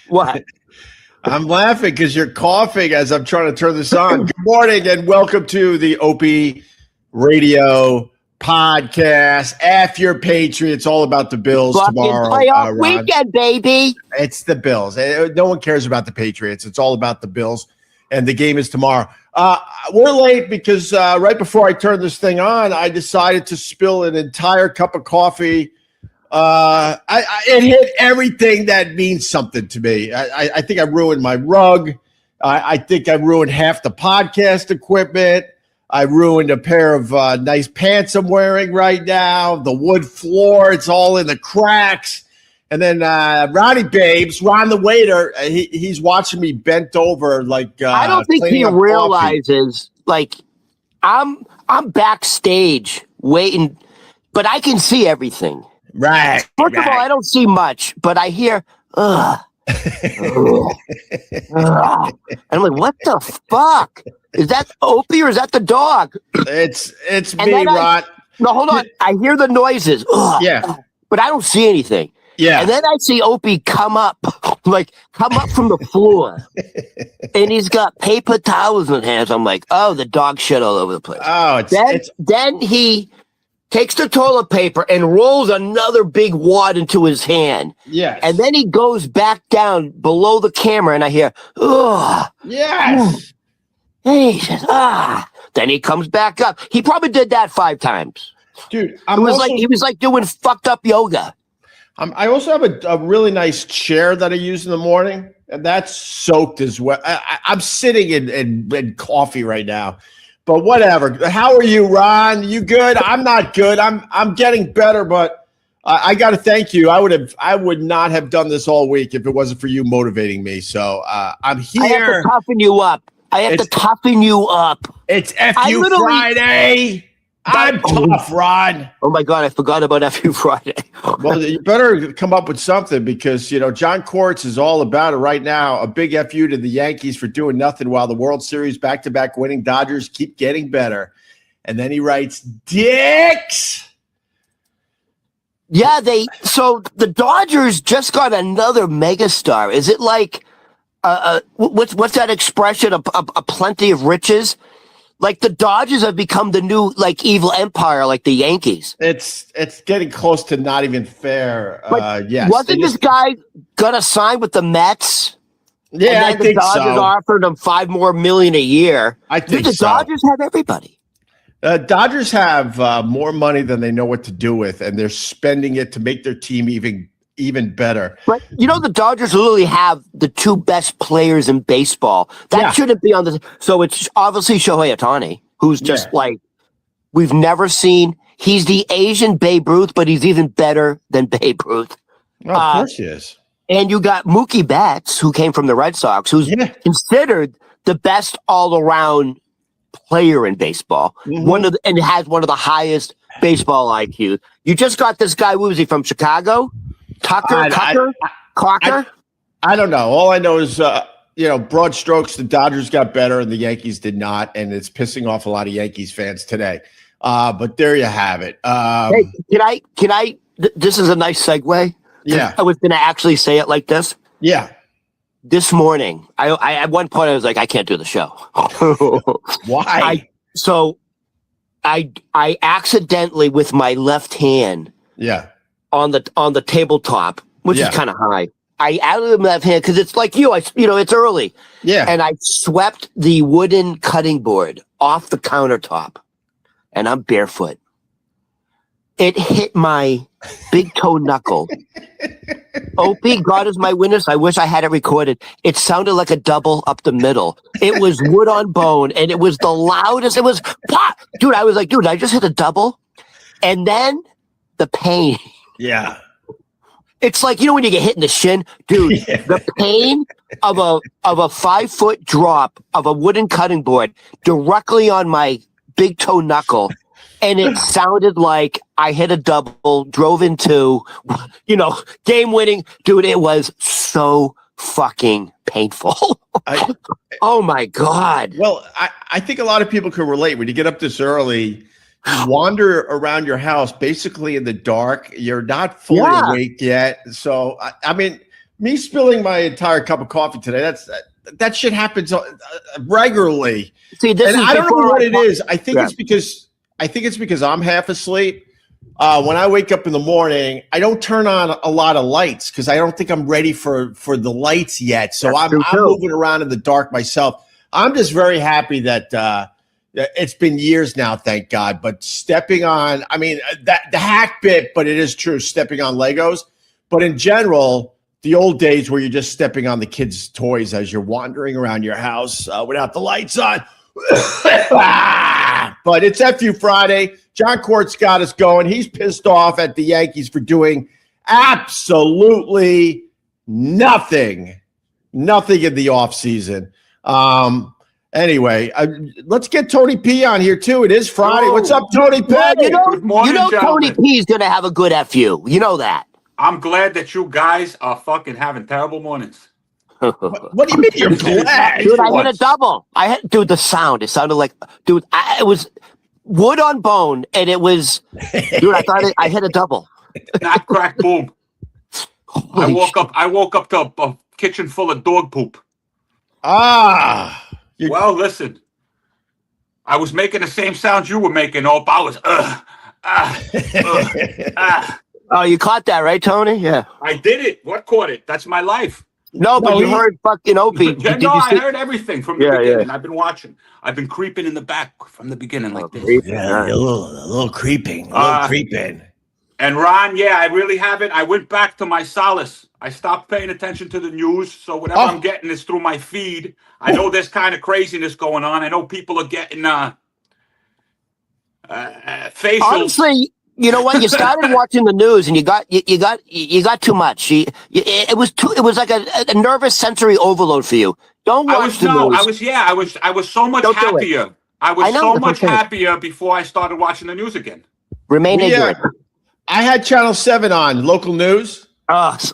What? I'm laughing because you're coughing as I'm trying to turn this on. Good morning and welcome to the Opie Radio podcast. F your Patriots, all about the Bills tomorrow. Playoff weekend, baby. It's the Bills. No one cares about the Patriots. It's all about the Bills, and the game is tomorrow. We're late because right before I turned this thing on, I decided to spill an entire cup of coffee. It hit everything that means something to me. I think I ruined my rug. I think I ruined half the podcast equipment. I ruined a pair of nice pants I'm wearing right now. The wood floor, it's all in the cracks. And then Ron the waiter, he's watching me bent over like I don't think he realizes coffee. Like I'm backstage waiting, but I can see everything. Right. First of all, I don't see much, but I hear ugh. And I'm like, what the fuck? Is that Opie or is that the dog? It's me, Rod. No, hold on. I hear the noises. Ugh. Yeah. But I don't see anything. Yeah. And then I see Opie come up from the floor. And he's got paper towels in his hands. I'm like, oh, the dog shit all over the place. Oh, then he takes the toilet paper and rolls another big wad into his hand. Yes. And then he goes back down below the camera, and I hear, ugh. Yes. And he says, ah. Then he comes back up. He probably did that 5 times. Dude, he was like doing fucked up yoga. I also have a really nice chair that I use in the morning, and that's soaked as well. I'm sitting in coffee right now. But whatever. How are you, Ron? You good? I'm not good. I'm getting better, but I got to thank you. I would not have done this all week if it wasn't for you motivating me. So I'm here. I have to toughen you up. It's FU Friday. I'm tough, Ron. Oh my God, I forgot about FU Friday. Well, you better come up with something because, John Quartz is all about it right now. A big FU to the Yankees for doing nothing while the World Series back-to-back winning Dodgers keep getting better. And then he writes, dicks. Yeah, so the Dodgers just got another megastar. Is it like, what's that expression, a plenty of riches? Like the Dodgers have become the new evil empire, like the Yankees. It's getting close to not even fair. Yes. Wasn't this guy gonna sign with the Mets? Yeah, I think so. The Dodgers offered him $5 million a year. I think the Dodgers have everybody. Dodgers have more money than they know what to do with, and they're spending it to make their team even better. But the Dodgers literally have the 2 best players in baseball. That shouldn't be on the. So it's obviously Shohei Ohtani, who's just we've never seen. He's the Asian Babe Ruth, but he's even better than Babe Ruth. Oh, of course he is. And you got Mookie Betts, who came from the Red Sox, who's considered the best all-around player in baseball. Mm-hmm. And has one of the highest baseball IQ. You just got this guy. Who was he from? Chicago? Cocker? I don't know. All I know is, broad strokes, the Dodgers got better and the Yankees did not, and it's pissing off a lot of Yankees fans today. But there you have it. Hey, can I? This is a nice segue. Yeah, I was going to actually say it like this. Yeah. This morning, I at one point I was like, I can't do the show. Why? I accidentally with my left hand. Yeah. On the tabletop, which is kind of high. I added my left hand because it's like it's early. Yeah. And I swept the wooden cutting board off the countertop, and I'm barefoot. It hit my big toe knuckle. Opie, God is my witness. I wish I had it recorded. It sounded like a double up the middle. It was wood on bone, and it was the loudest. It was, dude. I was like, dude, I just hit a double, and then the pain. Yeah. It's like, when you get hit in the shin, dude, the pain of a 5-foot drop of a wooden cutting board directly on my big toe knuckle. And it sounded like I hit a double, drove into, game winning. Dude, it was so fucking painful. Oh my God. Well, I think a lot of people can relate. When you get up this early, you wander around your house basically in the dark. You're not fully awake yet. So, Me spilling my entire cup of coffee today. That shit happens regularly. See, this and is I don't know what it is. I think Yeah. it's because I'm half asleep. When I wake up in the morning, I don't turn on a lot of lights because I don't think I'm ready for the lights yet. So I'm moving around in the dark myself. I'm just very happy that it's been years now, thank God. But stepping on, I mean, the hack bit, but it is true, stepping on Legos. But in general, the old days where you're just stepping on the kids' toys as you're wandering around your house without the lights on. But it's FU Friday. John Court's got us going. He's pissed off at the Yankees for doing absolutely nothing in the offseason. Anyway, let's get Tony P on here too. It is Friday. What's up, Tony P? Well, Good morning, Tony gentlemen. P is going to have a good FU. You know that. I'm glad that you guys are fucking having terrible mornings. What do you mean you're glad? Dude, I hit a double. Dude, the sound. It sounded like, dude, it was wood on bone, and it was, dude, I thought I hit a double. Snap, crack, boom. I woke up to a kitchen full of dog poop. Well, listen. I was making the same sounds you were making, I was Oh, you caught that, right, Tony? Yeah. I did it. What caught it? That's my life. No, but you heard fucking Opie. I heard everything from the beginning. Yeah. I've been watching. I've been creeping in the back from the beginning like this. Yeah, a little creeping. Creeping. And Ron, yeah, I really haven't. I went back to my solace. I stopped paying attention to the news, so whatever I'm getting is through my feed. I know there's kind of craziness going on. I know people are getting facial. Honestly, you know what? You started watching the news, and you got too much. It was like a nervous sensory overload for you. Don't watch the news. I was so much happier. I was so much happier before I started watching the news again. Remain ignorant. I had Channel 7 on, local news.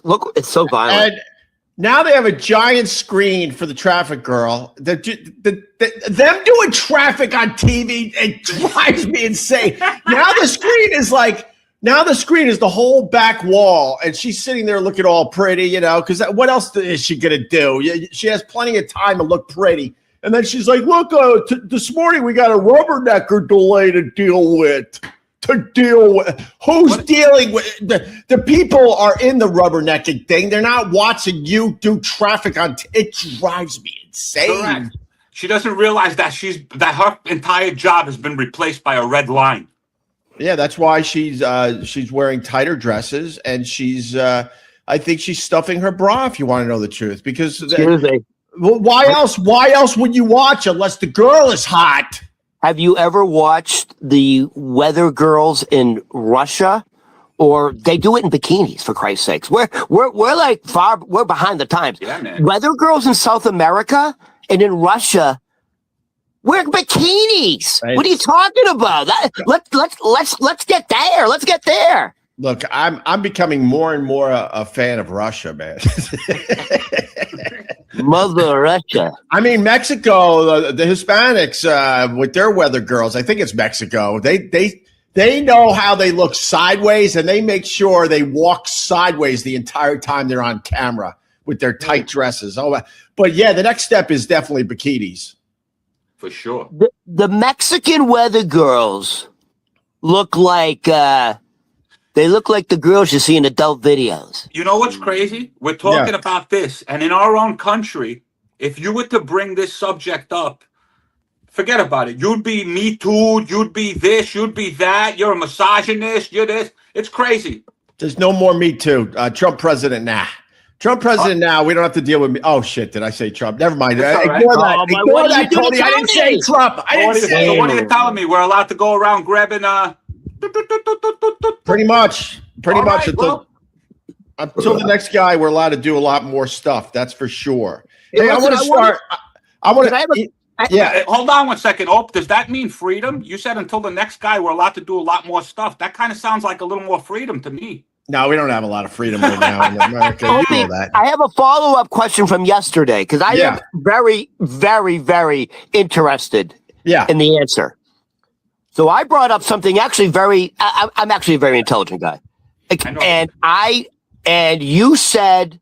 Look, it's so violent. And now they have a giant screen for the traffic girl. Them doing traffic on TV, it drives me insane. Now the screen is the whole back wall, and she's sitting there looking all pretty, because what else is she going to do? She has plenty of time to look pretty. And then she's like, look, this morning we got a rubbernecker delay to deal with. Who's dealing with the people are in the rubbernecking thing. They're not watching you do traffic on it drives me insane. Correct. She doesn't realize that her entire job has been replaced by a red line. Yeah, that's why she's wearing tighter dresses, and I think she's stuffing her bra, if you want to know the truth, because why else would you watch unless the girl is hot? Have you ever watched the weather girls in Russia? Or they do it in bikinis, for Christ's sakes. We're behind the times. Yeah, man. Weather girls in South America and in Russia wear bikinis. Right. What are you talking about? Let's get there. Let's get there. Look, I'm becoming more and more a fan of Russia, man. Mother Russia. I mean, Mexico, the Hispanics with their weather girls. I think it's Mexico. They know how they look sideways, and they make sure they walk sideways the entire time they're on camera with their tight dresses. Oh, but yeah, the next step is definitely bikinis. For sure. The Mexican weather girls look like they look like the girls you see in adult videos. You know what's crazy? We're talking about this, and in our own country, if you were to bring this subject up, forget about it. You'd be Me Too, you'd be this, you'd be that, you're a misogynist, you're this. It's crazy. There's no more Me Too. Trump president now. Trump president now. We don't have to deal with me. Oh, shit. Did I say Trump? Never mind. Ignore that. Ignore that, Tony. I didn't say Trump. So what are you telling me? We're allowed to go around grabbing Pretty much. Until the next guy, we're allowed to do a lot more stuff. That's for sure. Hey, I want to start. Hold on 1 second. Oh, does that mean freedom? You said until the next guy, we're allowed to do a lot more stuff. That kind of sounds like a little more freedom to me. No, we don't have a lot of freedom right now in America. You know that. I have a follow-up question from yesterday because I am very, very, very interested in the answer. So I brought up something actually I'm actually a very intelligent guy. And you said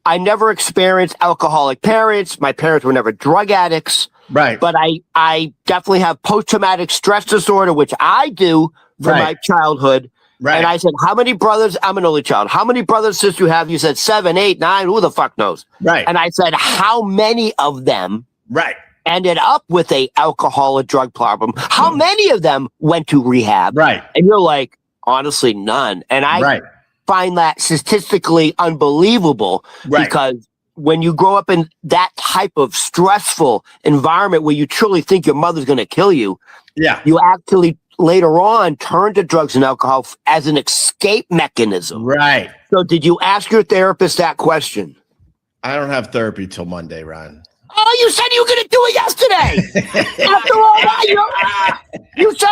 I never experienced alcoholic parents. My parents were never drug addicts. Right. But I definitely have post-traumatic stress disorder, which I do from my childhood. Right. And I said, how many brothers? I'm an only child. How many brothers, sisters you have? You said 7, 8, 9. Who the fuck knows? Right. And I said, how many of them ended up with a alcohol or drug problem? How many of them went to rehab? Right. And you're like, honestly, none. And I find that statistically unbelievable because when you grow up in that type of stressful environment where you truly think your mother's going to kill you, you actually later on turn to drugs and alcohol as an escape mechanism. Right. So did you ask your therapist that question? I don't have therapy till Monday, Ron. Oh, you said you were going to do it yesterday. After all that, you said,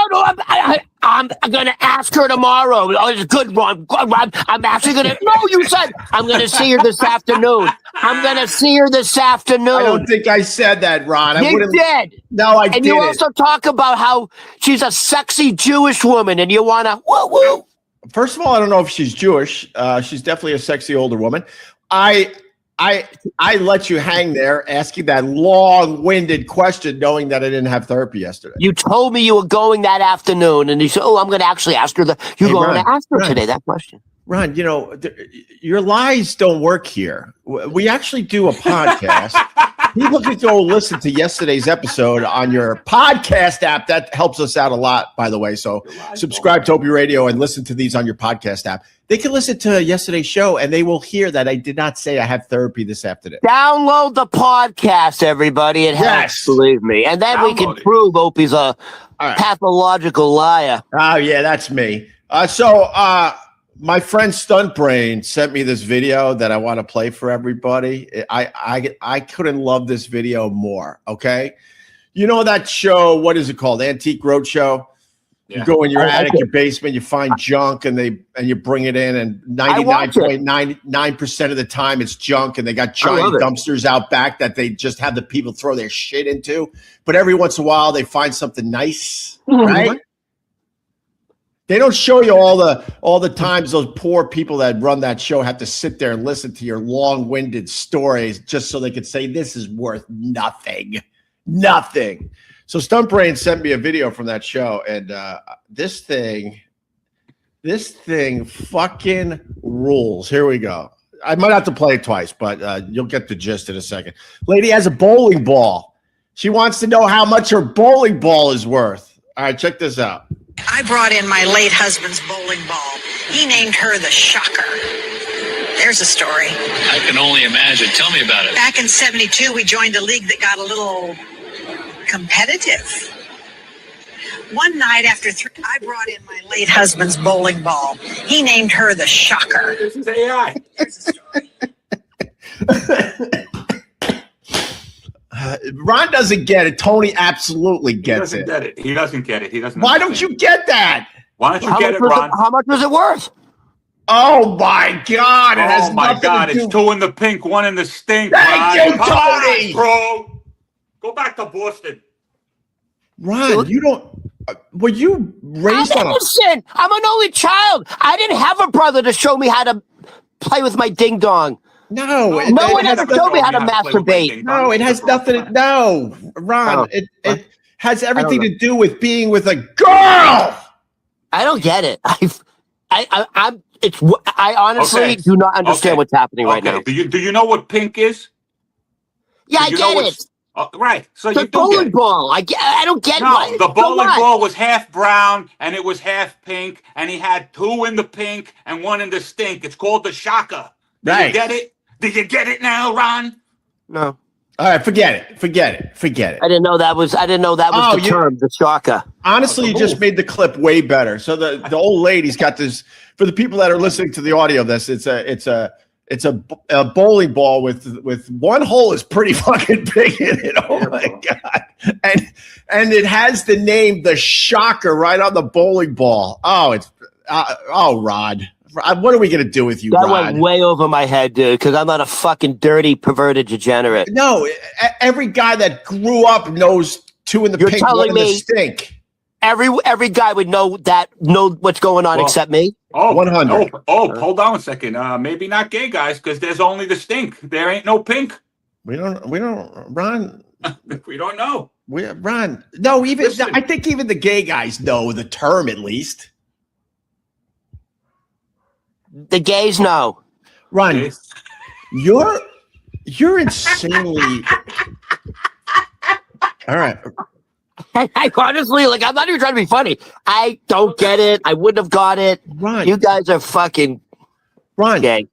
I'm going to ask her tomorrow. Oh, it's good, Ron. I'm actually going to. No, you said, I'm going to see her this afternoon. I'm going to see her this afternoon. I don't think I said that, Ron. You did. No, I didn't. And you also talk about how she's a sexy Jewish woman and you want to woo-woo. First of all, I don't know if she's Jewish. She's definitely a sexy older woman. I let you hang there asking that long-winded question knowing that I didn't have therapy yesterday. You told me you were going that afternoon, and you said, I'm going to actually ask her you're going to ask her today that question. Ron, your lies don't work here. We actually do a podcast. People can go listen to yesterday's episode on your podcast app. That helps us out a lot, by the way. So subscribe to Opie Radio and listen to these on your podcast app. They can listen to yesterday's show, and they will hear that I did not say I have therapy this afternoon. Download the podcast, everybody. It helps, believe me. And then we can prove Opie's a pathological liar. Oh, yeah, that's me. My friend Stunt Brain sent me this video that I want to play for everybody. I couldn't love this video more, okay? You know that show, what is it called? Antique Roadshow? Yeah. You go in your attic, your basement, you find junk, and you bring it in, and 99.99% of the time it's junk, and they got giant dumpsters out back that they just have the people throw their shit into. But every once in a while, they find something nice, right? They don't show you all the times those poor people that run that show have to sit there and listen to your long-winded stories just so they could say this is worth nothing. Nothing. So Stunt Brain sent me a video from that show, and this thing fucking rules. Here we go. I might have to play it twice, but you'll get the gist in a second. Lady has a bowling ball. She wants to know how much her bowling ball is worth. All right, check this out. I brought in my late husband's bowling ball. He named her the Shocker. There's a story. I can only imagine. Tell me about it. Back in '72, we joined a league that got a little competitive. One night after I brought in my late husband's bowling ball. He named her the Shocker. This is AI. There's a story. Ron doesn't get it. Tony absolutely gets it. He doesn't get it. He doesn't. Why don't you get that? Why don't you get it, Ron? How much was it worth? Oh my God! Oh my God! It's 2 in the pink, 1 in the stink. Thank you, Tony. Bro. Go back to Boston. Ron, you don't. Were you raised on Listen, I'm an only child. I didn't have a brother to show me how to play with my ding dong. No one ever showed me how to masturbate. No, it has nothing. No, Ron, it has everything to do with being with a girl. I don't get it. I honestly do not understand what's happening right now. Do you know what pink is? Yeah, I get it. Right. So the bowling ball. I don't get it. The bowling ball was half brown and it was half pink, and he had 2 in the pink and 1 in the stink. It's called the Shocker. Did you get it? Did you get it now, Ron? No. All right, forget it. I didn't know that was the term, the Shocker. Honestly, you just made the clip way better. So the old lady's got this. For the people that are listening to the audio of this, it's a bowling ball with one hole is pretty fucking big in it. Oh my God. And it has the name the Shocker right on the bowling ball. Oh, it's Rod. What are we going to do with you, That Rod? went way over my head, dude, because I'm not a fucking dirty, perverted degenerate. No, every guy that grew up knows 2 in the pink, 1 in the stink. every guy would know what's going on except me. Oh, 100. Hold on a second. Maybe not gay guys because there's only the stink. There ain't no pink. We don't, Ron. We don't know. Ron. No, Listen. I think even the gay guys know the term at least. The gays know. Ron, Yes. you're insanely. All right. I honestly, like, I'm not even trying to be funny. I don't get it. I wouldn't have got it. Ron, You guys are fucking Ron, gay.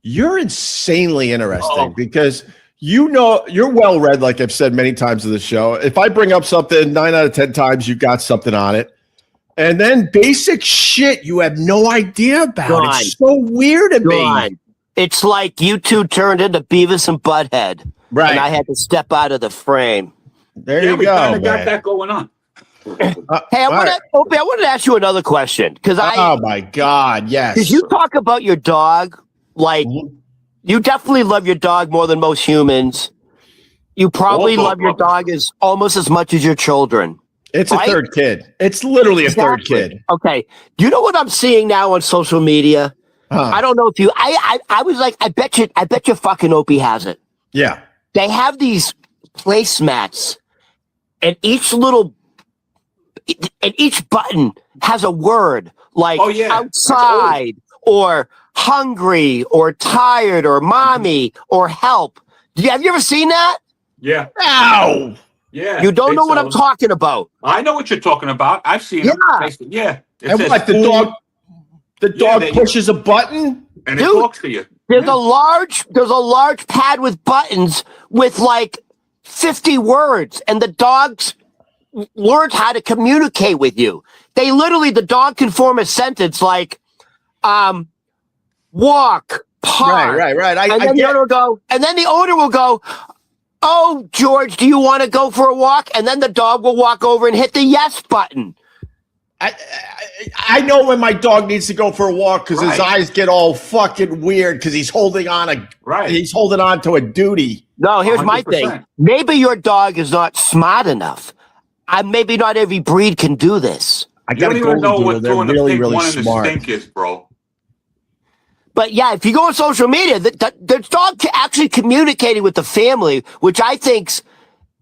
you're insanely interesting Oh. because you know you're well read, like I've said many times in the show. If I bring up something 9 out of 10 times, you got something on it. And then basic shit you have no idea about. Ron. It's so weird to me. Ron, it's like you two turned into Beavis and Butthead. Right. And I had to step out of the frame. There Yeah, you we go. kind of got man. that going on. Hey, I wanted to ask you another question. Because Oh my God, yes. Because you talk about your dog, like, you definitely love your dog more than most humans. You probably All love your dog dog almost as much as your children. It's right? a third kid. It's literally a third Exactly. kid. Okay. You know what I'm seeing now on social media? Huh. I don't know if you. I was like, I bet you fucking Opie has it. Yeah. They have these placemats, and each button has a word like Oh, yeah. outside or hungry or tired or mommy or help. Have you ever seen that? Yeah. Ow. Yeah. You don't know what I'm It's, talking about. I know what you're talking about. I've seen Yeah. it. Yeah. It And says what the food, dog? The Yeah, dog they- pushes a button. and it Dude, talks to you. There's a large pad with buttons with like 50 words, and the dogs learned how to communicate with you. The dog can form a sentence like, walk, park. Right. And then the owner will go, oh, George, do you want to go for a walk? And then the dog will walk over and hit the yes button. I know when my dog needs to go for a walk because his Right. eyes get all fucking weird because he's holding on to a duty. No, here's my thing. 100%. Maybe your dog is not smart enough. Maybe not every breed can do this. I You got don't a even golden know doodle. what They're doing the really, pink really one and the smart. stink is, bro. But yeah, if you go on social media, the dog actually communicating with the family, which I think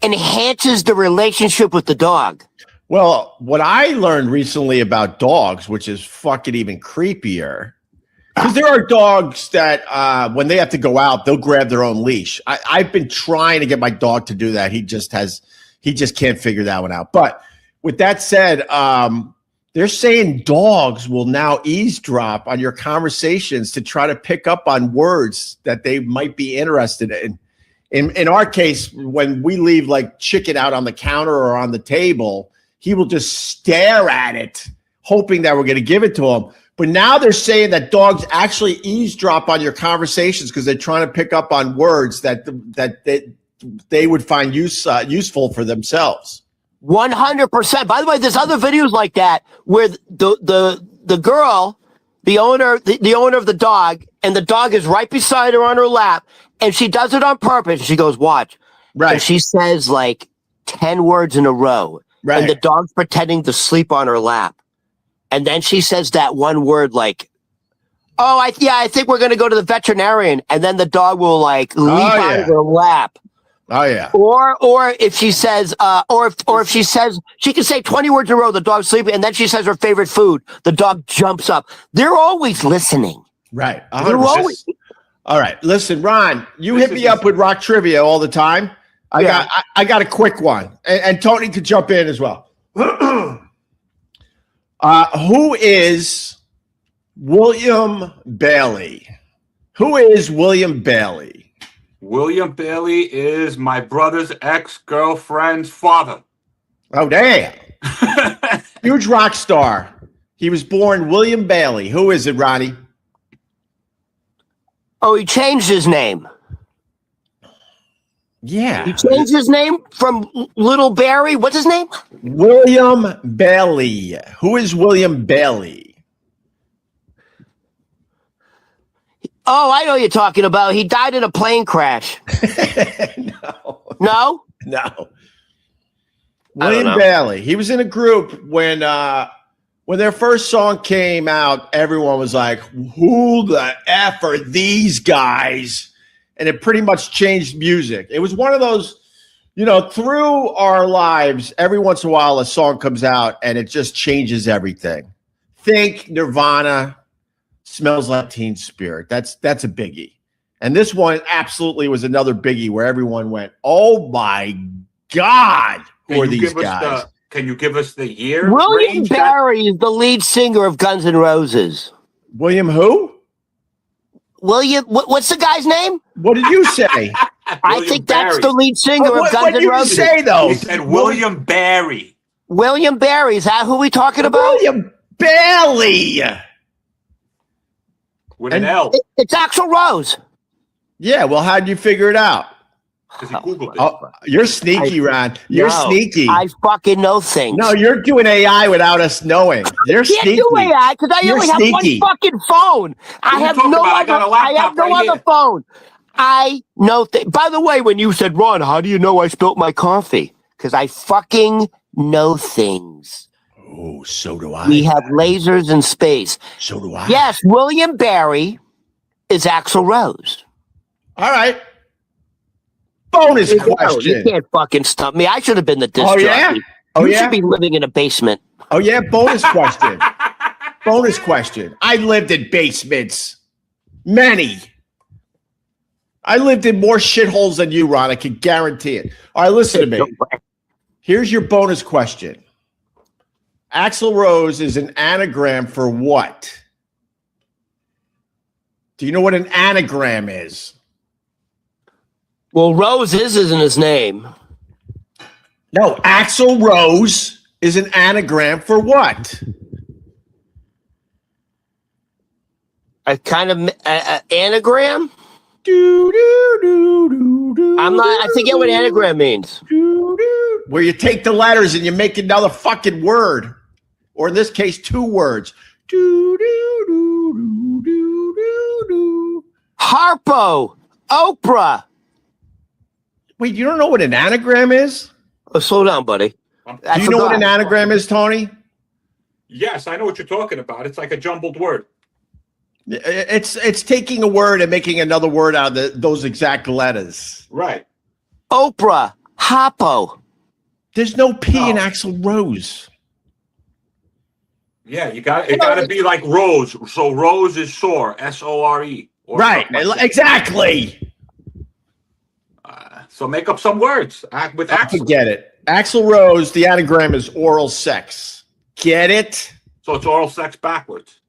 enhances the relationship with the dog. Well, what I learned recently about dogs, which is fucking even creepier, because there are dogs that when they have to go out, they'll grab their own leash. I've been trying to get my dog to do that. He just can't figure that one out. But with that said, they're saying dogs will now eavesdrop on your conversations to try to pick up on words that they might be interested in. In our case, when we leave like chicken out on the counter or on the table, he will just stare at it, hoping that we're going to give it to him. But now they're saying that dogs actually eavesdrop on your conversations because they're trying to pick up on words that they would find useful for themselves. 100%. By the way, there's other videos like that where the girl, the owner of the dog, and the dog is right beside her on her lap, and she does it on purpose. She goes, watch. Right. And she says like 10 words in a row. Right. And the dog's pretending to sleep on her lap. And then she says that one word like, oh, I think we're going to go to the veterinarian. And then the dog will like leap out of her lap. Oh yeah. Or if she says, or if she says, she can say 20 words in a row, the dog's sleeping, and then she says her favorite food, the dog jumps up. They're always listening. Right. They're always. All right. Listen, Ron, you hit me up with rock trivia all the time. I got a quick one, and Tony could jump in as well. Who is William Bailey? Who is William Bailey? William Bailey is my brother's ex-girlfriend's father. Oh, damn. Huge rock star. He was born William Bailey. Who is it, Ronnie? Oh, he changed his name. Yeah. He changed his name from Little Barry. What's his name? William Bailey. Who is William Bailey? Oh, I know what you're talking about. He died in a plane crash. No. No? No. William Bailey. He was in a group when their first song came out. Everyone was like, "Who the f are these guys?" And it pretty much changed music. It was one of those, through our lives, every once in a while a song comes out and it just changes everything. Think Nirvana, Smells Like Teen Spirit. That's a biggie. And this one absolutely was another biggie where everyone went, "Oh my God, who are these guys?" Can you give us the year? William Barry is the lead singer of Guns N' Roses. William who? William, what's the guy's name? What did you say? I think that's the lead singer of Guns N' Roses. What did you say, though? He said William Barry. William Barry. Is that who we talking about? William Bailey. With an L. It's Axl Rose. Yeah, well, how'd you figure it out? Because he Googled it. Oh, you're sneaky, Ron. You're sneaky. I fucking know things. No, you're doing AI without us knowing. You're sneaky. Do AI because I only have one fucking phone. I have no other phone. I know. By the way, when you said, "Ron, how do you know I spilt my coffee?" Because I fucking know things. Oh, so do I. We have lasers in space. So do I. Yes, William Barry is Axl Rose. All right. Bonus question. You can't fucking stump me. I should have been the disc jockey. You should be living in a basement. Oh, yeah? Bonus question. Bonus question. I lived in basements. Many. I lived in more shitholes than you, Ron. I can guarantee it. All right, listen to me. Here's your bonus question. Axl Rose is an anagram for what? Do you know what an anagram is? Well, Rose isn't his name. No, Axl Rose is an anagram for what? A kind of anagram? I forget what anagram means. Where you take the letters and you make another fucking word. Or in this case, two words. Harpo. Oprah. Wait, you don't know what an anagram is? Oh, slow down, buddy. Do you know what an anagram is, Tony? Yes, I know what you're talking about. It's like a jumbled word. It's taking a word and making another word out of those exact letters. Right. Oprah. Harpo. There's no P in Axl Rose. Yeah, it got to be like Rose. So Rose is sore, S-O-R-E. Right, exactly. So make up some words with Axl. Forget it. Axl Rose, the anagram is oral sex. Get it? So it's oral sex backwards.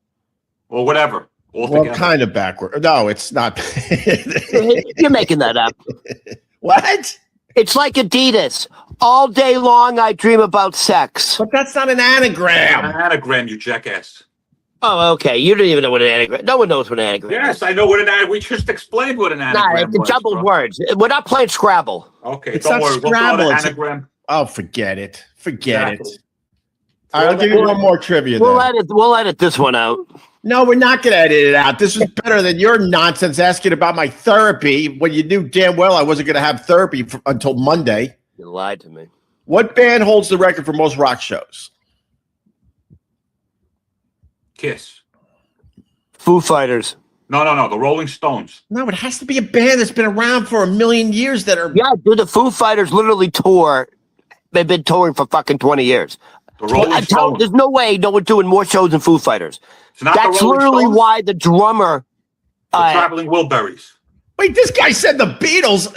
Or whatever. Well, kind of backward. No, it's not. You're making that up. What? It's like Adidas. All day long, I dream about sex. But that's not an anagram. An anagram, you jackass. Oh, okay. You don't even know what an anagram. No one knows what an anagram is. Yes, I know what an anagram. We just explained what an anagram it's jumbled words. We're not playing Scrabble. Okay, it's don't not worry. Scrabble. We'll anagram. Oh, forget it. Forget it. All right, I'll give you one more trivia. We'll edit this one out. No, we're not going to edit it out. This was better than your nonsense asking about my therapy when you knew damn well I wasn't going to have therapy until Monday. You lied to me. What band holds the record for most rock shows? Kiss. Foo Fighters. No. The Rolling Stones. No, it has to be a band that's been around for a million years that are. Yeah, dude, the Foo Fighters literally tour. They've been touring for fucking 20 years. The Rolling Stones. There's no way no one's doing more shows than Foo Fighters. That's literally Stones? why the drummer. The Traveling Wilburys. Wait, this guy said the Beatles.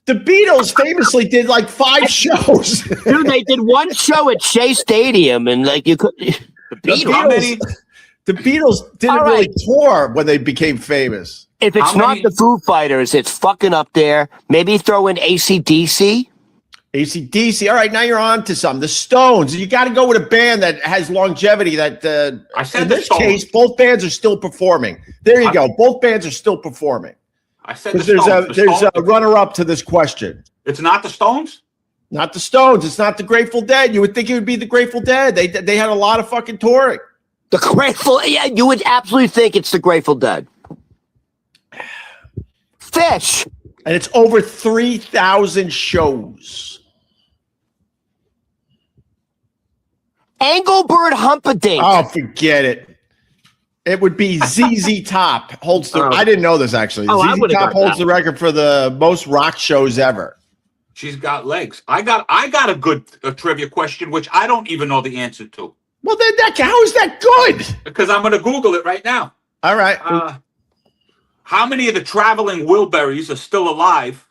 The Beatles famously did like 5 shows. Dude, they did one show at Shea Stadium, and like you could. The Beatles didn't really tour when they became famous. If it's not the Foo Fighters, it's fucking up there. Maybe throw in AC/DC. AC/DC. All right, now you're on to something. The Stones. You got to go with a band that has longevity. That in this case, both bands are still performing. There you go. Both bands are still performing. I said there's a runner-up to this question. It's not the Stones? Not the Stones. It's not the Grateful Dead. You would think it would be the Grateful Dead. They had a lot of fucking touring. The Grateful, yeah, you would absolutely think it's the Grateful Dead. Fish. And it's over 3,000 shows. Engelbert Humperdinck. Oh, forget it. It would be ZZ Top holds the. I didn't know this actually. I ZZ would've Top got holds that. the record for the most rock shows ever. She's got legs. I got a good trivia question, which I don't even know the answer to. Well, then how is that good? Because I'm going to Google it right now. All right. How many of the traveling Wilburys are still alive?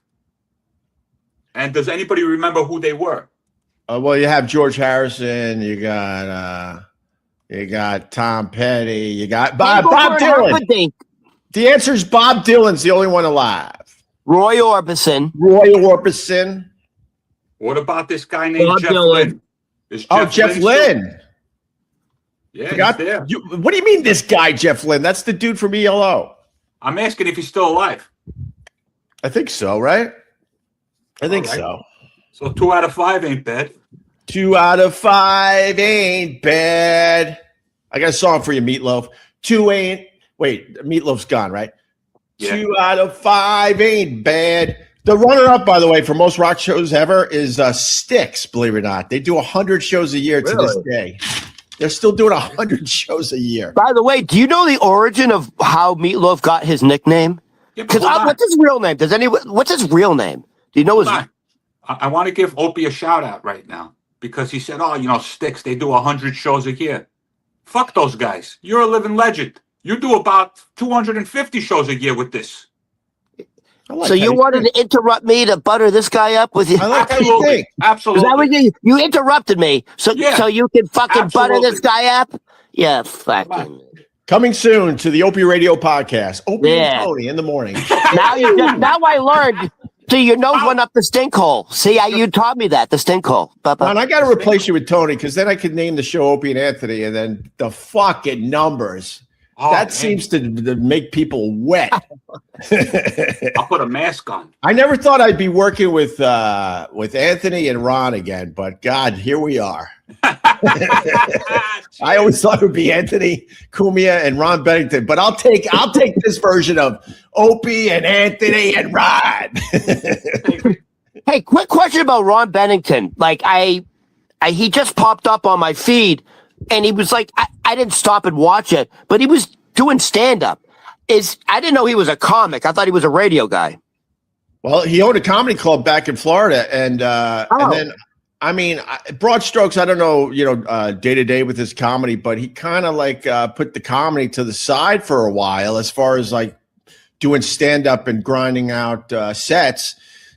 And does anybody remember who they were? Well, you have George Harrison. You got Tom Petty. You got Bob Dylan. Humperdinck. The answer is Bob Dylan's the only one alive. Roy Orbison. What about this guy named Bob Jeff Dylan. Lynne? Jeff Lynne. Yeah, Forgot, he's there. What do you mean this guy, Jeff Lynne? That's the dude from ELO. I'm asking if he's still alive. I think so, right? I think All right. so. So 2 out of 5 ain't bad. 2 out of 5 ain't bad. I got a song for you, Meatloaf. Meatloaf's gone, right? Yeah. 2 out of 5 ain't bad. The runner-up, by the way, for most rock shows ever is Styx, believe it or not. They do 100 shows a year to this day. They're still doing 100 shows a year. By the way, do you know the origin of how Meatloaf got his nickname? Yeah, but Because hold on. what's his real name? What's his real name? Do you know his? Hold on. I want to give Opie a shout out right now because he said, Styx, they do 100 shows a year. Fuck those guys. You're a living legend. You do about 250 shows a year with this. So you wanted to interrupt me to butter this guy up with you? I like how you think. Is that what Absolutely. you interrupted me so you can fucking butter this Absolutely. guy up? Yeah, fucking. Coming soon to the Opie Radio podcast. Opie Yeah. and Tony in the morning. Now I learned. So your nose went up the stink hole. See, you taught me that, the stink hole. And I got to replace you with Tony because then I could name the show Opie and Anthony, and then the fucking numbers. That seems to make people wet. I'll put a mask on. I never thought I'd be working with Anthony and Ron again, but God, here we are. I always thought it would be Anthony Cumia and Ron Bennington, but I'll take this version of Opie and Anthony and Ron. Hey, quick question about Ron Bennington. Like he just popped up on my feed, and he was like, I didn't stop and watch it, but he was doing stand up. I didn't know he was a comic. I thought he was a radio guy. Well, he owned a comedy club back in Florida, and then, I mean, broad strokes, I don't know, day to day with his comedy, but he kind of put the comedy to the side for a while as far as like doing stand up and grinding out sets.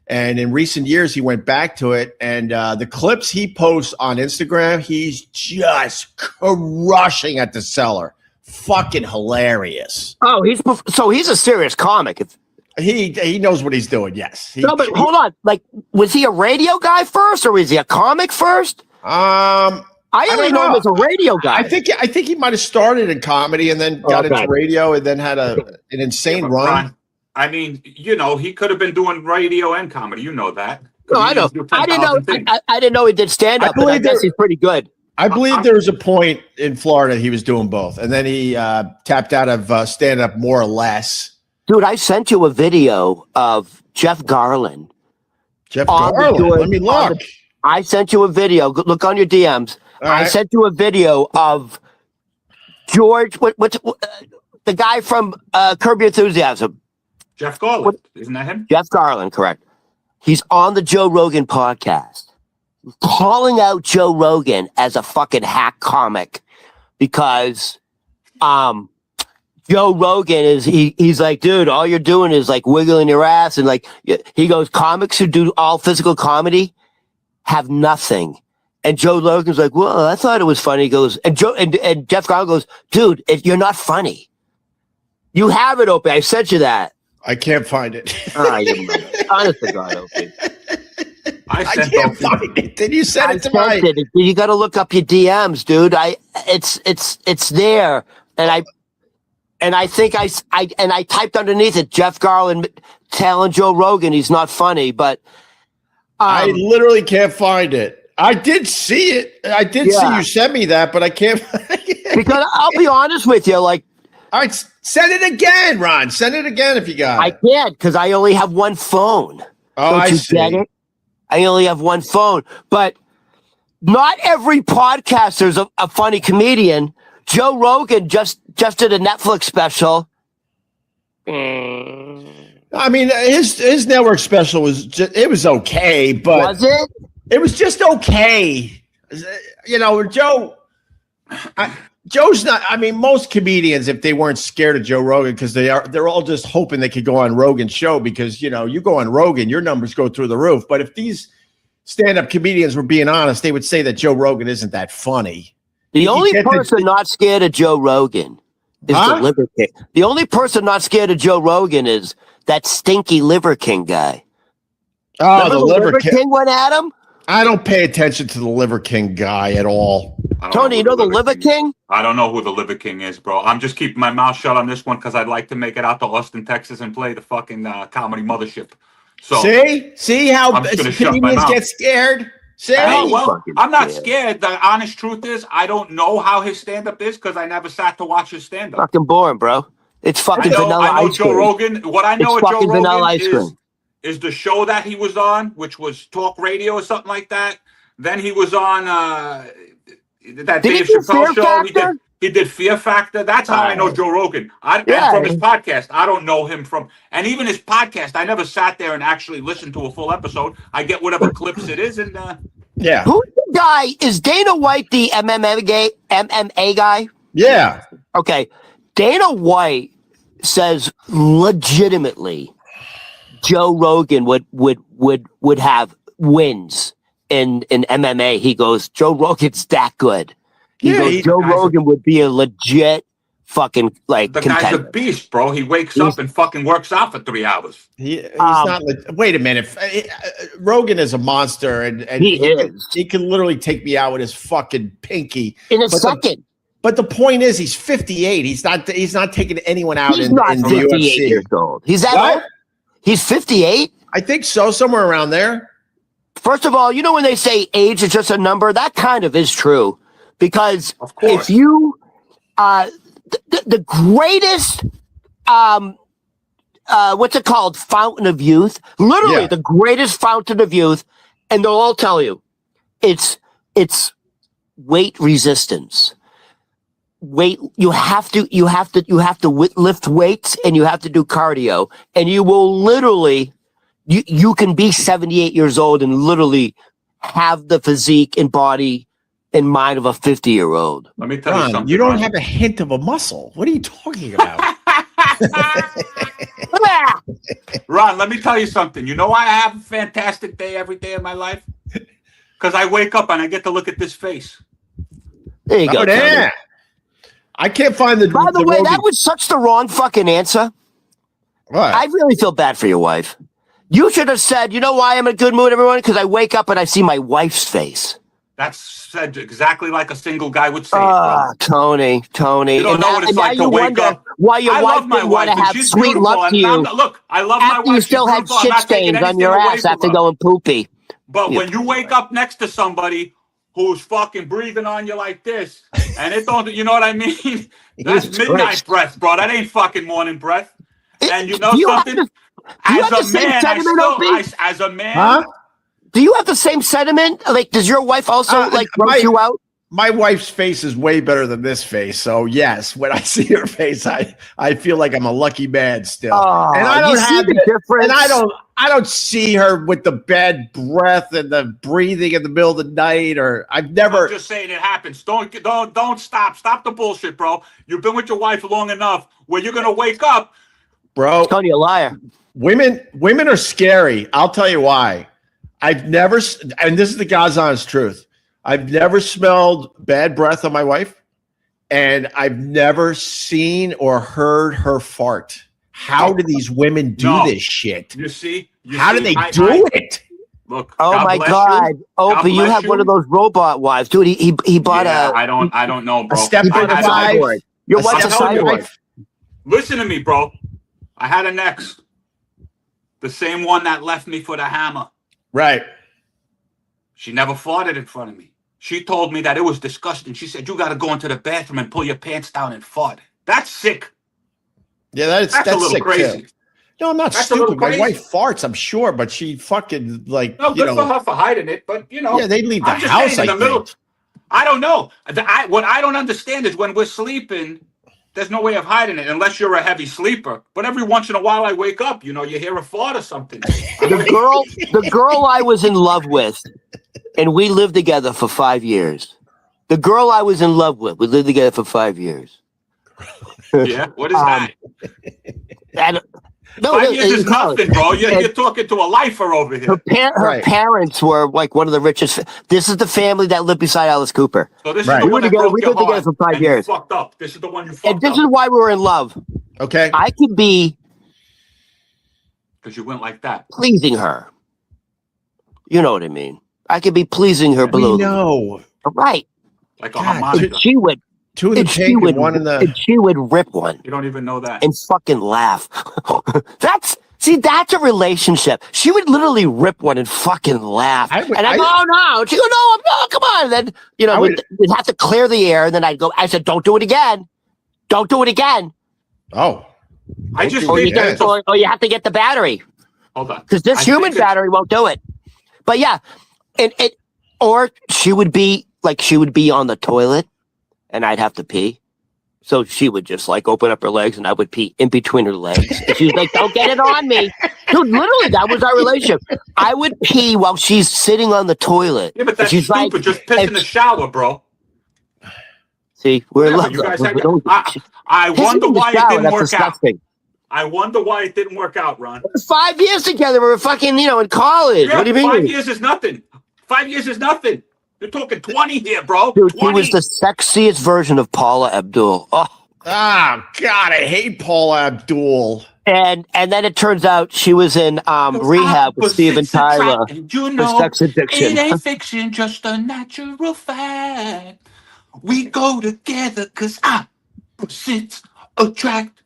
And in recent years, he went back to it, and the clips he posts on Instagram, he's just crushing at the Cellar. Fucking hilarious. Oh, he's a serious comic. He knows what he's doing. Yes. But hold on. Like, was he a radio guy first, or was he a comic first? I only know him as a radio guy. I think he might have started in comedy and then got into radio and then had an insane run. Ron, I mean, he could have been doing radio and comedy. You know that. No, I know. I didn't know he did stand up, but I guess he's pretty good. I believe there was a point in Florida he was doing both, and then he tapped out of stand up more or less. Dude, I sent you a video of Jeff Garland. Let me look. I sent you a video. Look on your DMs. Right. I sent you a video of George. What's the guy from Curb Your Enthusiasm? Jeff Garland. Isn't that him? Jeff Garland, correct. He's on the Joe Rogan podcast, calling out Joe Rogan as a fucking hack comic because Joe Rogan he's like, dude, all you're doing is like wiggling your ass. And like, he goes, comics who do all physical comedy have nothing. And Joe Rogan's like, well, I thought it was funny. He goes, and Jeff Garland goes, dude, you're not funny. You have it, Opie. I sent you that. I can't find it. Honest to God, Opie. I can't find it. Did you send it to me? You got to look up your DMs, dude. It's there, and I think I typed underneath it Jeff Garland telling Joe Rogan he's not funny, but I literally can't find it. I did see it. I did see you sent me that, but I can't find it. Because I'll be honest with you, like, all right, send it again, Ron. Send it again if you got it. I can't because I only have one phone. Oh, I see. Get it? I only have one phone, but Not every podcaster is a funny comedian. Joe Rogan just did a Netflix special. I mean, his network special was okay, but Was it? It was just okay. You know, Joe's not. I mean, most comedians, if they weren't scared of Joe Rogan, because they're all just hoping they could go on Rogan's show, because you go on Rogan, your numbers go through the roof. But if these stand-up comedians were being honest, they would say that Joe Rogan isn't that funny. The only person not scared of Joe Rogan is the Liver King. The only person not scared of Joe Rogan is that stinky Liver King guy. Oh, remember the Liver King went at him? I don't pay attention to the Liver King guy at all. Tony, you know the Liver King? I don't know who the Liver King is, bro. I'm just keeping my mouth shut on this one because I'd like to make it out to Austin, Texas, and play the fucking comedy mothership. So see how comedians get scared. See, I'm not scared. The honest truth is, I don't know how his stand-up is because I never sat to watch his stand-up. Fucking boring, bro. It's fucking vanilla I know ice Joe cream. Rogan. What I know of Joe Rogan is the show that he was on, which was Talk Radio or something like that. Then he was on that Dave Chappelle show. He did Fear Factor. That's how I know Joe Rogan. And from his podcast, I don't know him from. And even his podcast, I never sat there and actually listened to a full episode. I get whatever clips it is, and Who's the guy? Is Dana White the MMA guy? Yeah. Okay. Dana White says legitimately Joe Rogan would have wins in MMA. He goes, Joe Rogan's that good. Joe Rogan would be a legit fucking the contender. guy's a beast, bro. He wakes up and fucking works out for 3 hours. He's not. Wait a minute. Rogan is a monster, and he can literally take me out with his fucking pinky in a second. But the point is, he's 58. He's not taking anyone out in the UFC. Years old. He's that old? He's 58? I think so, somewhere around there. First of all, when they say age is just a number, that kind of is true. Because if you, the greatest, what's it called? Fountain of youth. Literally the greatest fountain of youth. And they'll all tell you it's weight resistance. You have to lift weights, and you have to do cardio, and you will literally, you can be 78 years old and literally have the physique and body and mind of a 50-year-old. Let me tell you something. You don't have a hint of a muscle. What are you talking about? Ron, let me tell you something. You know why I have a fantastic day every day of my life? Because I wake up and I get to look at this face. There you go. Yeah. I can't find the. By the way, that was such the wrong fucking answer. What? I really feel bad for your wife. You should have said, you know why I'm in a good mood, everyone? Because I wake up and I see my wife's face. That's said exactly like a single guy would say. Tony. You don't know what it's like to wake up. Why your wife didn't want to have sweet love to you. Look, I love my wife. You still had shit stains on your ass after going poopy. But when you wake up next to somebody who's fucking breathing on you like this, and it don't, you know what I mean? That's midnight breath, bro. That ain't fucking morning breath. And you know something? As a man, huh? Do you have the same sentiment? Like, does your wife also gross you out? My wife's face is way better than this face. So yes, when I see her face, I feel like I'm a lucky man still. And I don't have the difference. And I don't see her with the bad breath and the breathing in the middle of the night. Or I've never. I'm just saying it happens. Don't stop. Stop the bullshit, bro. You've been with your wife long enough where you're gonna wake up, bro. Tony, a liar. Women are scary. I'll tell you why. I've never, and this is the God's honest truth, I've never smelled bad breath on my wife, and I've never seen or heard her fart. How do these women do this shit? You see? How do they do it? Look. Oh my God, Opie, you have one of those robot wives, dude. He bought a. I don't know, bro. A step-by-five. Your wife's a cyborg. Listen to me, bro. I had an ex, the same one that left me for the hammer. Right. She never farted in front of me. She told me that it was disgusting. She said, you got to go into the bathroom and pull your pants down and fart. That's sick. Yeah, that's a little sick crazy. Too. No, I'm not That's a little stupid. My crazy. wife farts, I'm sure, but she fucking like, No, good for her for hiding it, but you know. Yeah, they leave the I'm just house, saying, I in the middle. think. I don't know. What I don't understand is when we're sleeping, there's no way of hiding it unless you're a heavy sleeper. But every once in a while I wake up, you hear a fart or something. The girl I was in love with, and we lived together for 5 years. The girl I was in love with, we lived together for 5 years. Yeah, what is that? And, no, 5 years is college. nothing, bro. You're talking to a lifer over here. Her parents were like one of the richest. This is the family that lived beside Alice Cooper. So this is the one that we broke your lived together heart for 5 and you years. fucked up. This is the one you fucked And this up. is why we were in love. Okay. I could be Because you went like that. pleasing her. You know what I mean? I could be pleasing her below. No. Right. Like a harmonica. And she would. Two in the And she tank would. and one in the. And she would rip one You don't even know that. and fucking laugh. That's a relationship. She would literally rip one and fucking laugh. And I go, oh no. She go, no, come on. And then we'd have to clear the air, and then I said, don't do it again. Don't do it again. Oh. I just Or think that you have to get the battery. hold on. Because this human battery won't do it. But yeah, or she would be on the toilet, and I'd have to pee. So she would just like open up her legs, and I would pee in between her legs. And she was like, "Don't get it on me, dude." Literally, that was our relationship. I would pee while she's sitting on the toilet. Yeah, but that's she's stupid. like, Just piss in the shower, bro. See, we're in love. You guys I wonder why it didn't work out. I wonder why it didn't work out, Ron. 5 years together. We were fucking, in college. Yeah, What do you mean? 5 years is nothing. 5 years is nothing. You're talking 20 here, bro. Dude, 20. he was the sexiest version of Paula Abdul. Oh. Ah, God, I hate Paula Abdul. And then it turns out she was in rehab with Steven Tyler for sex addiction. It ain't fiction, just a natural fact. We go together because opposites attract.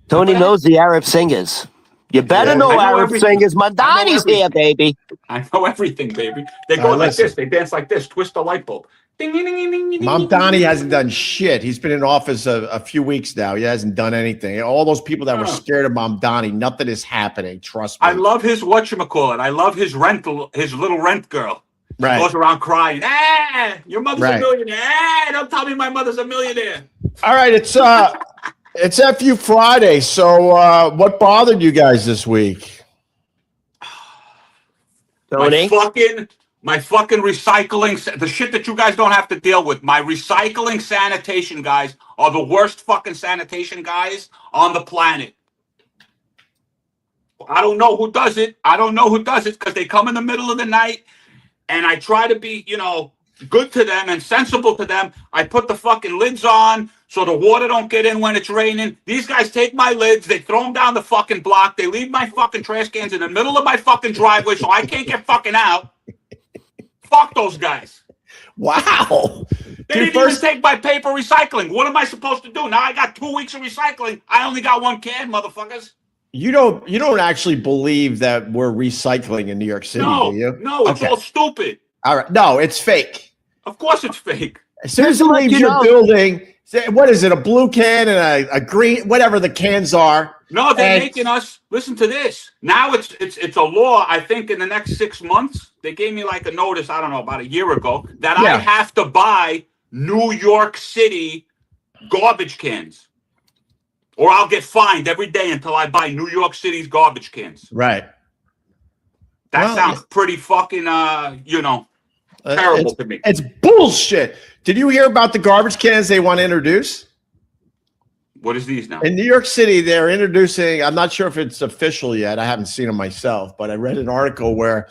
Tony knows the Arab singers. You better know Arab singers. Mandani's here, baby. I know everything, baby. They go like this. They dance like this. Twist the light bulb. Ding, ding, ding, ding, ding, ding, Mom Donnie hasn't done shit. He's been in office a few weeks now. He hasn't done anything. All those people that were scared of Mom Donnie, nothing is happening. Trust me. I love his whatchamacallit. I love his little rent girl. Right. Goes around crying. Your mother's a millionaire. Don't tell me my mother's a millionaire. All right, it's FU Friday. So what bothered you guys this week? Tony? My fucking recycling, the shit that you guys don't have to deal with. My recycling sanitation guys are the worst fucking sanitation guys on the planet. I don't know who does it. Because they come in the middle of the night, and I try to be, good to them and sensible to them. I put the fucking lids on so the water don't get in when it's raining. These guys take my lids, they throw them down the fucking block, they leave my fucking trash cans in the middle of my fucking driveway so I can't get fucking out. Fuck those guys. Wow. They didn't even take my paper recycling. What am I supposed to do? Now I got 2 weeks of recycling. I only got one can, motherfuckers. You don't actually believe that we're recycling in New York City, do you? No, it's all stupid. All right. No, it's fake. Of course it's fake. As soon as you leave your building, what is it, a blue can and a green, whatever the cans are. No, they're making us listen to this. Now it's a law. I think in the next 6 months, they gave me like a notice, I don't know, about a year ago, that I have to buy New York City garbage cans. Or I'll get fined every day until I buy New York City's garbage cans. Right. That sounds pretty fucking terrible to me. It's bullshit. Did you hear about the garbage cans they want to introduce? What is these now? In New York City, they're introducing, I'm not sure if it's official yet. I haven't seen them myself, but I read an article where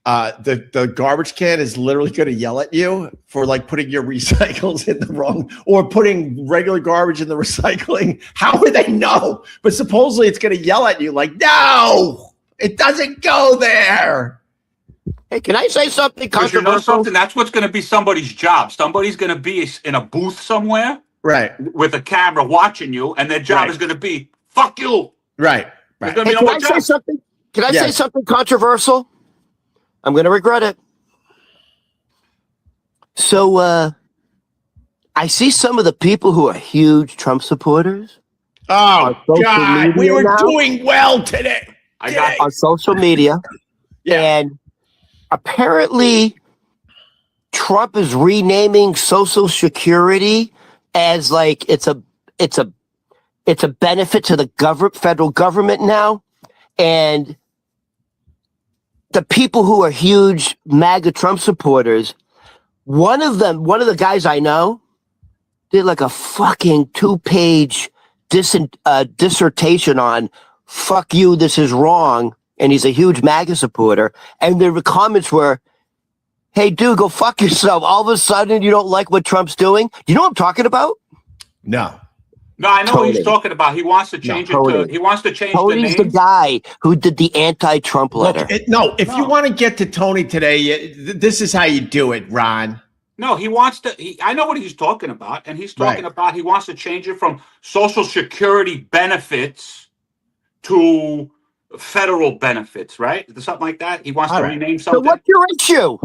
the garbage can is literally going to yell at you for like putting your recycles in the wrong, or putting regular garbage in the recycling. How would they know? But supposedly it's going to yell at you like, no, it doesn't go there. Hey, can I say something controversial? You know something? That's what's going to be somebody's job. Somebody's going to be in a booth somewhere. Right. With a camera watching you, and their job is going to be, fuck you. Right. Hey, can I say something? Can I say something controversial? I'm going to regret it. So, I see some of the people who are huge Trump supporters. Oh, social God. media We were now? doing well today. I got On social media. Yeah. And apparently Trump is renaming Social Security as like it's a benefit to the federal government now. And the people who are huge MAGA Trump supporters, one of the guys I know did like a fucking 2-page dissertation on fuck you, this is wrong. And he's a huge MAGA supporter. And the comments were, hey, dude, go fuck yourself. All of a sudden, you don't like what Trump's doing. You know what I'm talking about? No. No, I know what Tony. he's talking about. He wants to change it to. He wants to change Tony's the the name. guy who did the anti-Trump letter. Look, if you want to get to Tony today, this is how you do it, Ron. No, he wants to. I know what he's talking about, and he's talking about he wants to change it from Social Security benefits to federal benefits, right? Something like that. He wants to rename something. So what's your issue?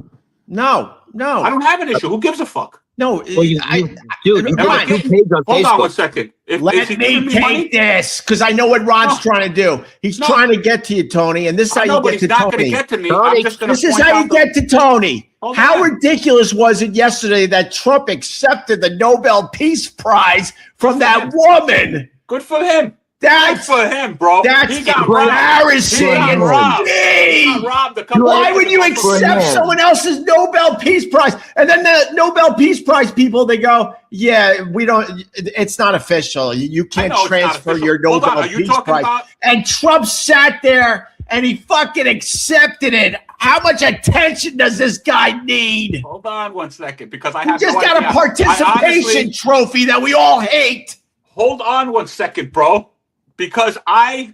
No. I don't have an issue. Who gives a fuck? No, Well, dude, you Ron, got 2 pages on Hold Facebook. on one second. let me take this because I know what Ron's trying to do. He's trying to get to you, Tony, and this is how you get to not going to Tony. get to me. Tony, I'm just going to. This is how you get to Tony. Hold How on. ridiculous was it yesterday that Trump accepted the Nobel Peace Prize from that woman? Good for him. That's Good for him, bro. That's He got robbed. embarrassing. He got robbed. He got robbed a couple Why of would you years ago. accept someone else's Nobel Peace Prize? And then the Nobel Peace Prize people, they go, yeah, we don't, it's not official. You can't know it's not transfer official. your Hold on, Nobel are you Peace talking Prize. about- And Trump sat there and he fucking accepted it. How much attention does this guy need? Hold on one second, because I He have just no got idea. a participation trophy that we all hate. Hold on one second, bro, because I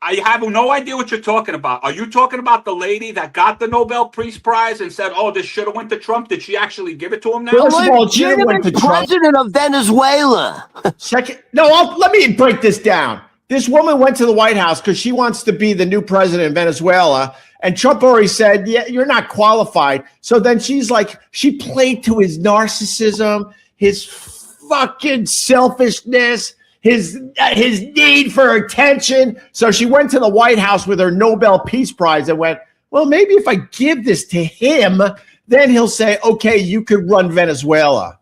have no idea what you're talking about. Are you talking about the lady that got the Nobel Peace Prize and said, "Oh, this should have went to Trump"? Did she actually give it to him now? First of all, it should have went to Trump. President of Venezuela. Second, let me break this down. This woman went to the White House because she wants to be the new president of Venezuela. And Trump already said, yeah, you're not qualified. So then she's like, she played to his narcissism, his fucking selfishness, his need for attention. So she went to the White House with her Nobel Peace Prize and went, well, maybe if I give this to him, then he'll say, okay, you could run Venezuela.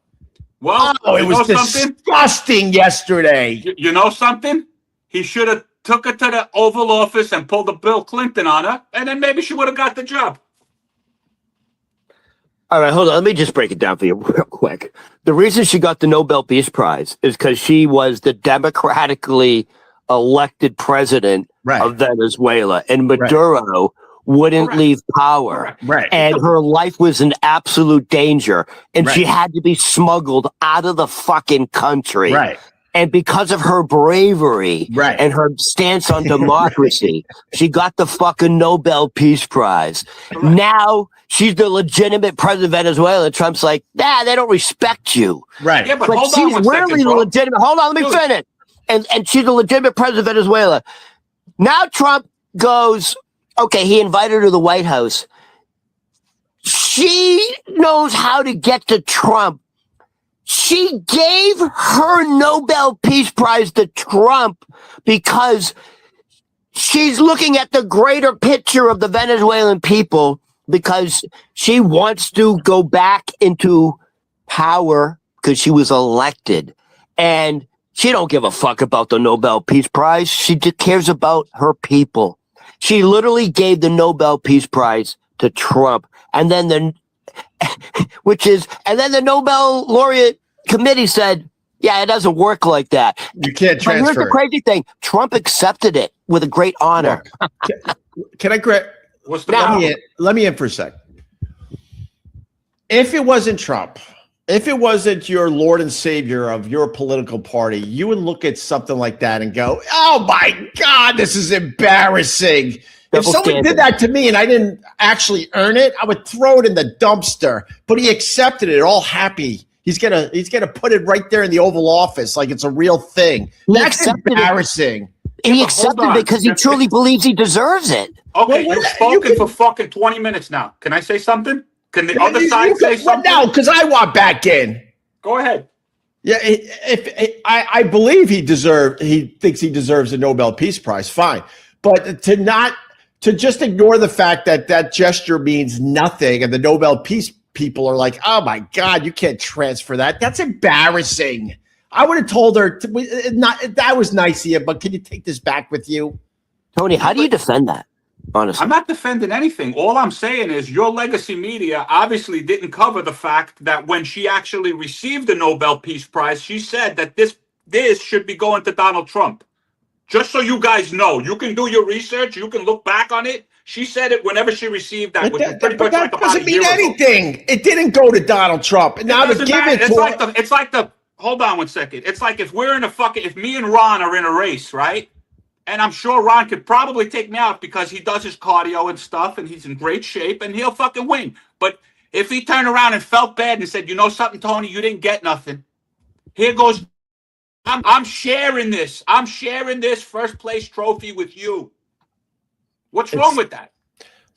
Well, It was disgusting yesterday. You know something? He should have took her to the Oval Office and pulled a Bill Clinton on her, and then maybe she would have got the job. All right, hold on. Let me just break it down for you real quick. The reason she got the Nobel Peace Prize is because she was the democratically elected president of Venezuela, and Maduro wouldn't leave power. And her life was in absolute danger, and she had to be smuggled out of the fucking country. And because of her bravery and her stance on democracy, she got the fucking Nobel Peace Prize. Now she's the legitimate president of Venezuela. Trump's like, nah, they don't respect you. Yeah, but Like, hold on she's one really second, the bro. legitimate. Hold on, let me finish. And she's the legitimate president of Venezuela. Now Trump goes, okay, he invited her to the White House. She knows how to get to Trump. She gave her Nobel Peace Prize to Trump because she's looking at the greater picture of the Venezuelan people, because she wants to go back into power because she was elected. And she don't give a fuck about the Nobel Peace Prize. She just cares about her people. She literally gave the Nobel Peace Prize to Trump. And then the Nobel laureate committee said, yeah, it doesn't work like that. You can't But here's transfer the crazy thing. Trump accepted it with a great honor. Can I correct? What's the problem? Let me in for a sec. If it wasn't Trump, if it wasn't your Lord and Savior of your political party, you would look at something like that and go, oh my God, this is embarrassing. If someone did that to me and I didn't actually earn it, I would throw it in the dumpster. But he accepted it, all happy. He's gonna put it right there in the Oval Office like it's a real thing. That's embarrassing. He accepted it because he truly believes he deserves it. Okay, you've spoken for fucking 20 minutes now. Can I say something? Can the other side say something? No, because I want back in. Go ahead. Yeah, I believe he thinks he deserves a Nobel Peace Prize. Fine, but to just ignore the fact that gesture means nothing, and the Nobel Peace people are like, oh my God, you can't transfer that. That's embarrassing. I would have told her that was nice of you, but can you take this back with you, Tony? How do you defend that? Honestly, I'm not defending anything. All I'm saying is your legacy media obviously didn't cover the fact that when she actually received the Nobel Peace Prize, she said that this should be going to Donald Trump. Just so you guys know, you can do your research. You can look back on it. She said it whenever she received that, which was pretty much like about a year ago. Doesn't mean anything. It didn't go to Donald Trump. And now to give it to it's like the hold on one second. It's like if me and Ron are in a race, right? And I'm sure Ron could probably take me out because he does his cardio and stuff and he's in great shape and he'll fucking win. But if he turned around and felt bad and said, you know something, Tony, you didn't get nothing. Here goes, I'm sharing this. I'm sharing this first place trophy with you. What's wrong with that?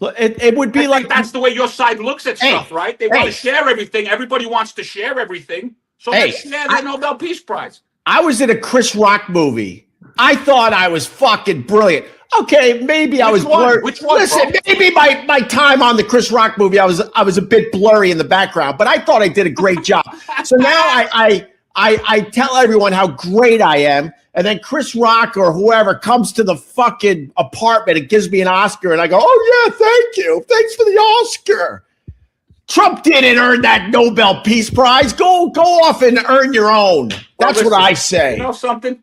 It would be like that's the way your side looks at stuff, right? They want to share everything. Everybody wants to share everything. So let's share the Nobel Peace Prize. I was in a Chris Rock movie. I thought I was fucking brilliant. Okay, maybe I was blurry. Which one? Listen, maybe my time on the Chris Rock movie, I was a bit blurry in the background, but I thought I did a great job. So now I tell everyone how great I am, and then Chris Rock or whoever comes to the fucking apartment and gives me an Oscar, and I go, oh yeah, thank you. Thanks for the Oscar. Trump didn't earn that Nobel Peace Prize. Go off and earn your own. That's what I say. You know something?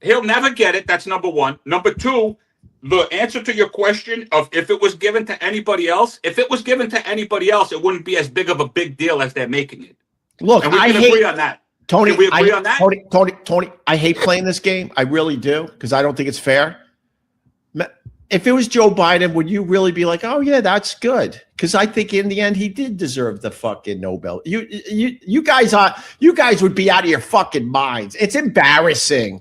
He'll never get it. That's number one. Number two, the answer to your question of if it was given to anybody else, it wouldn't be as big of a big deal as they're making it. Look, and we can agree on that. Tony, can we agree on that? Tony, I hate playing this game. I really do, because I don't think it's fair. If it was Joe Biden, would you really be like, oh yeah, that's good? Because I think in the end he did deserve the fucking Nobel. You guys would be out of your fucking minds. It's embarrassing.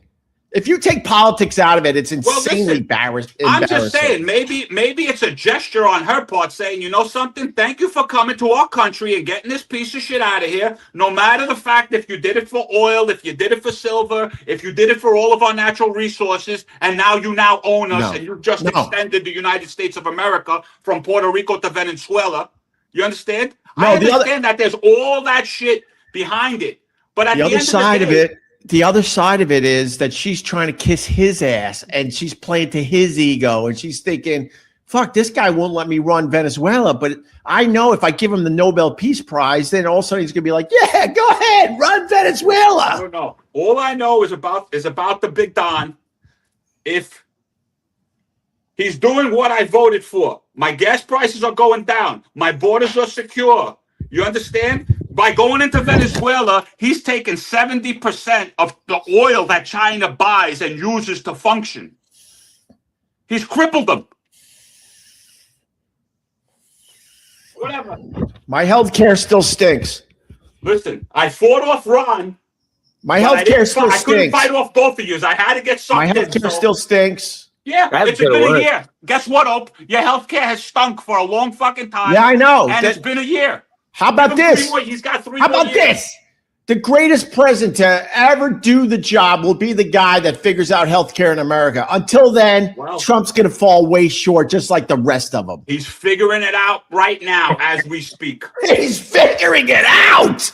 If you take politics out of it, it's insanely embarrassing. I'm just saying, maybe it's a gesture on her part saying, you know something, thank you for coming to our country and getting this piece of shit out of here. No matter the fact if you did it for oil, if you did it for silver, if you did it for all of our natural resources, and now you own us and you just extended the United States of America from Puerto Rico to Venezuela. You understand? I understand that there's all that shit behind it. But at the other side of it, the other side of it is that she's trying to kiss his ass and she's playing to his ego and she's thinking, fuck, this guy won't let me run Venezuela. But I know if I give him the Nobel Peace Prize, then all of a sudden he's going to be like, yeah, go ahead, run Venezuela. I don't know. All I know is about the Big Don. If he's doing what I voted for, my gas prices are going down. My borders are secure. You understand? By going into Venezuela, he's taken 70% of the oil that China buys and uses to function. He's crippled them. Whatever. My health care still stinks. Listen, I fought off Ron. My health care still stinks. I couldn't fight off both of you. I had to get something. My health care still stinks. Yeah, it's been a year. Guess what, Ope? Your health care has stunk for a long fucking time. Yeah, I know. And it's been a year. How about this? He's got 3 How about this? The greatest president to ever do the job will be the guy that figures out healthcare in America. Until then, Trump's going to fall way short, just like the rest of them. He's figuring it out right now as we speak. He's figuring it out.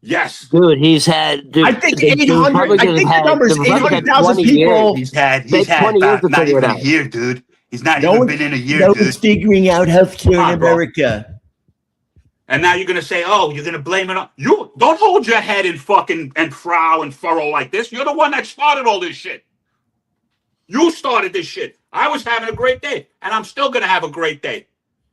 Yes, dude. He's had. Dude, I think 800. I think the number is 800,000 people. He's had about not even a year, dude. He's not even been in a year, dude. No one's figuring out healthcare in America. Bro. And now you're gonna say, "Oh, you're gonna blame it on you." Don't hold your head and fucking and frown and furrow like this. You're the one that started all this shit. You started this shit. I was having a great day, and I'm still gonna have a great day.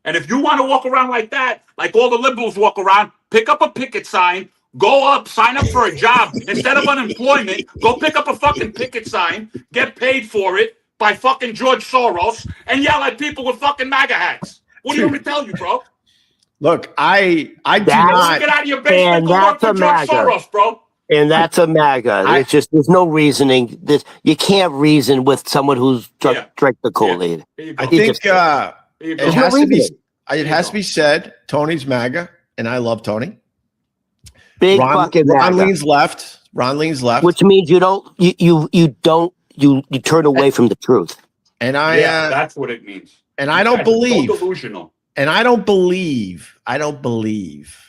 And if you want to walk around like that, like all the liberals walk around, pick up a picket sign, go up, sign up for a job instead of unemployment. Go pick up a fucking picket sign, get paid for it by fucking George Soros, and yell at people with fucking MAGA hats. What do you want me to tell you, bro? Look, I do not get out of your basement. Go work for George Soros, bro. And that's a MAGA. It's just there's no reasoning. You can't reason with someone who's drank the Kool-Aid. I think it has to be said. Tony's MAGA, and I love Tony. Big fucking Ron MAGA. leans left. Ron leans left. Which means you turn away from the truth. And that's what it means. And I don't believe. So delusional. And I don't believe.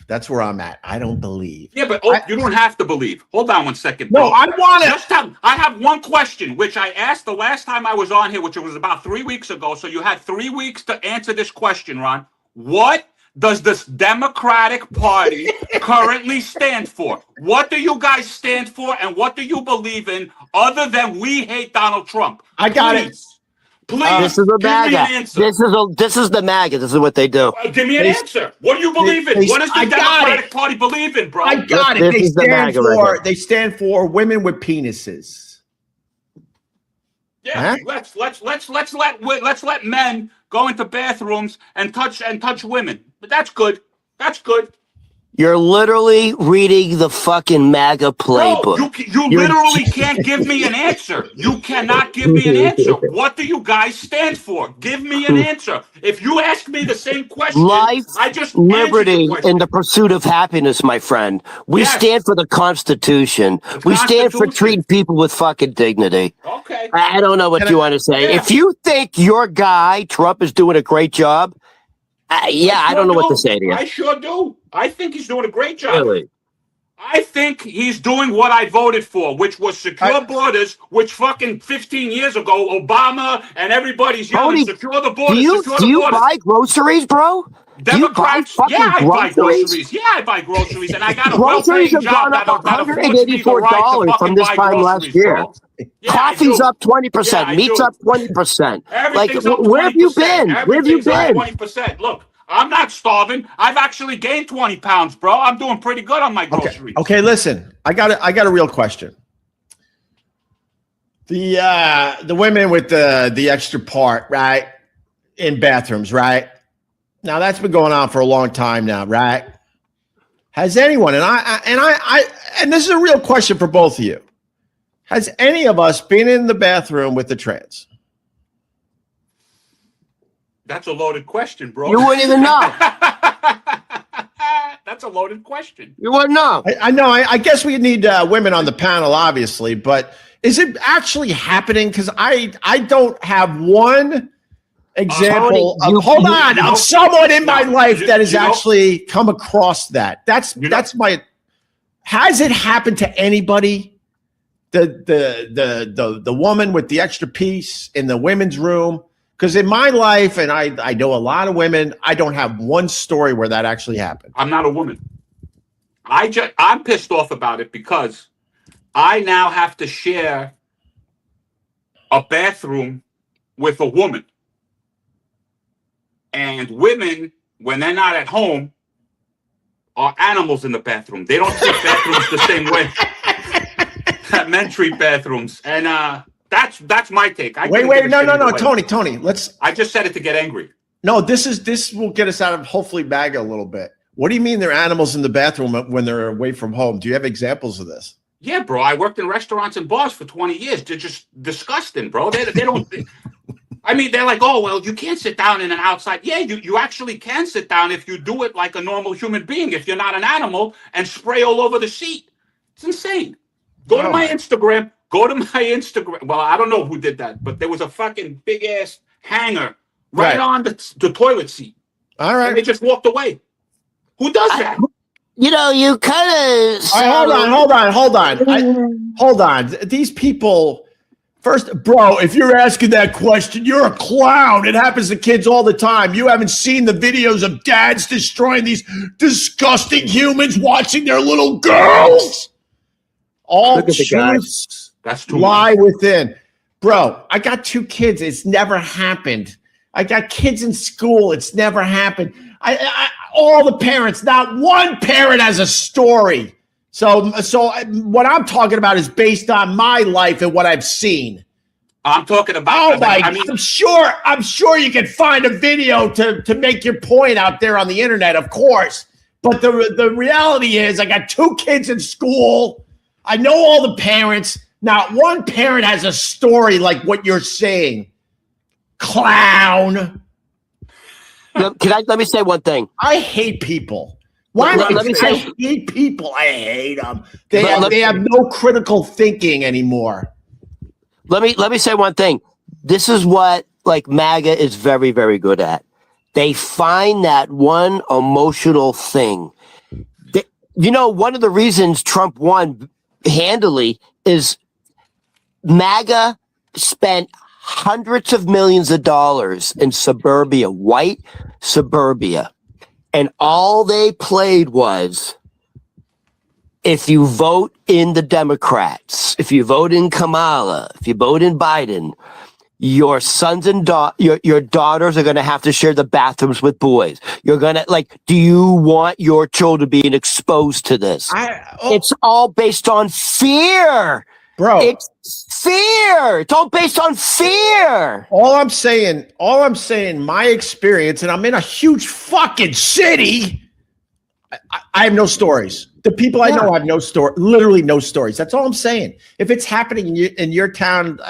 That's where I'm at. I don't believe. Yeah, but you don't have to believe. Hold on one second. No, bro. I want it. I have one question, which I asked the last time I was on here, which was about 3 weeks ago. So you had 3 weeks to answer this question, Ron. What does this Democratic Party currently stand for? What do you guys stand for, and what do you believe in other than we hate Donald Trump? I got it. Please, this is the MAGA. This is the MAGA. This is what they do. Give me an answer. What do you believe in? What does the Democratic Party believe in, bro? I got it. They stand for women with penises. Yeah, let's let men go into bathrooms and touch women. But that's good. That's good. You're literally reading the fucking MAGA playbook. Bro, you literally can't give me an answer. You cannot give me an answer. What do you guys stand for? Give me an answer. If you ask me the same question, life, I just liberty, and the pursuit of happiness, my friend. We stand for the Constitution. We stand for treating people with fucking dignity. Okay. I don't know what you want to say. Yeah. If you think your guy, Trump, is doing a great job, I don't know what to say to you. I sure do. I think he's doing a great job. Really? I think he's doing what I voted for, which was secure borders, which fucking 15 years ago, Obama and everybody's yelling, secure the borders, do you buy groceries, bro? Democrats, I buy groceries. Yeah, I buy groceries, and I got a groceries have gone up $184 from this time last year. Yeah, coffee's up 20%. Meat's up 20%. Like, where have you been? Where have you been? 20%. Look, I'm not starving. I've actually gained 20 pounds, bro. I'm doing pretty good on my groceries. Okay, listen. I got a real question. The women with the extra part, right, in bathrooms, right? Now that's been going on for a long time now, right? Has anyone, and this is a real question for both of you. Has any of us been in the bathroom with the trans? That's a loaded question, bro. You wouldn't even know. That's a loaded question. You wouldn't know. I know. I guess we need women on the panel, obviously, but is it actually happening? Because I don't have one example of someone in my life that has actually come across that. That's my. Has it happened to anybody? The woman with the extra piece in the women's room. Because in my life, and I know a lot of women, I don't have one story where that actually happened. I'm not a woman. I'm pissed off about it because I now have to share a bathroom with a woman. And women, when they're not at home, are animals in the bathroom. They don't treat bathrooms the same way that men treat bathrooms. And that's my take. Wait, no, Tony. I just said it to get angry. No, this will get us out of hopefully MAGA a little bit. What do you mean they're animals in the bathroom when they're away from home? Do you have examples of this? Yeah, bro. I worked in restaurants and bars for 20 years. They're just disgusting, bro. They don't. I mean, they're like, oh, well, you can't sit down in an outside. Yeah, you actually can sit down if you do it like a normal human being. If you're not an animal and spray all over the seat, it's insane. Go to my Instagram. Well, I don't know who did that, but there was a fucking big ass hanger right on the toilet seat. All right. And they just walked away. Who does that? You kind of. Hold on. These people. First, bro, if you're asking that question, you're a clown. It happens to kids all the time. You haven't seen the videos of dads destroying these disgusting humans watching their little girls. All truths lie within. Bro, I got 2 kids. It's never happened. I got kids in school. It's never happened. All the parents, not one parent has a story. So what I'm talking about is based on my life and what I've seen. I'm talking about. I'm sure you can find a video to make your point out there on the internet, of course. But the reality is, I got 2 kids in school. I know all the parents. Not one parent has a story like what you're saying. Clown. Let me say one thing. I hate people Why? Let me say, I hate people. I hate them. They have no critical thinking anymore. let me say one thing. This is what like MAGA is very, very good at. They find that one emotional thing. One of the reasons Trump won handily is MAGA spent hundreds of millions of dollars in suburbia, white suburbia. And all they played was, if you vote in the Democrats, if you vote in Kamala, if you vote in Biden, your sons and your daughters are going to have to share the bathrooms with boys. You're going to do you want your children being exposed to this? It's all based on fear. Bro, it's fear. It's all based on fear. All I'm saying, my experience, and I'm in a huge fucking city. I have no stories. The people I know have no story, literally no stories. That's all I'm saying. If it's happening in your town,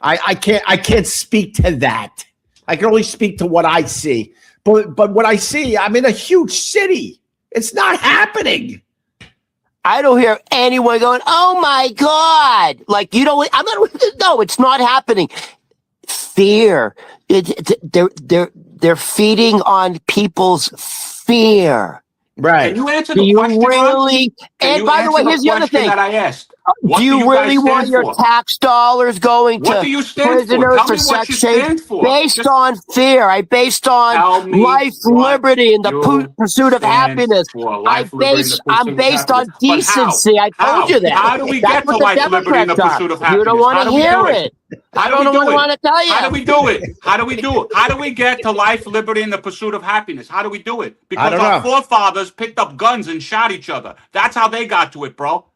I can't speak to that. I can only speak to what I see. But what I see, I'm in a huge city. It's not happening. I don't hear anyone going, "Oh my God!" No, it's not happening. Fear. They're feeding on people's fear. Right. Can you answer Do the you question? really? And by the way, here's the other thing that I asked. Do you really want your tax dollars going to prisoners for sex change? Based on fear. Based on life, liberty, and the pursuit of happiness. I'm based on decency. I told you that. How do we get to life, liberty, and the pursuit of happiness? You don't want to hear it. I don't want to tell you. How do we do it? How do we do it? How do we get to life, liberty, and the pursuit of happiness? How do we do it? Because our forefathers picked up guns and shot each other. That's how they got to it, bro.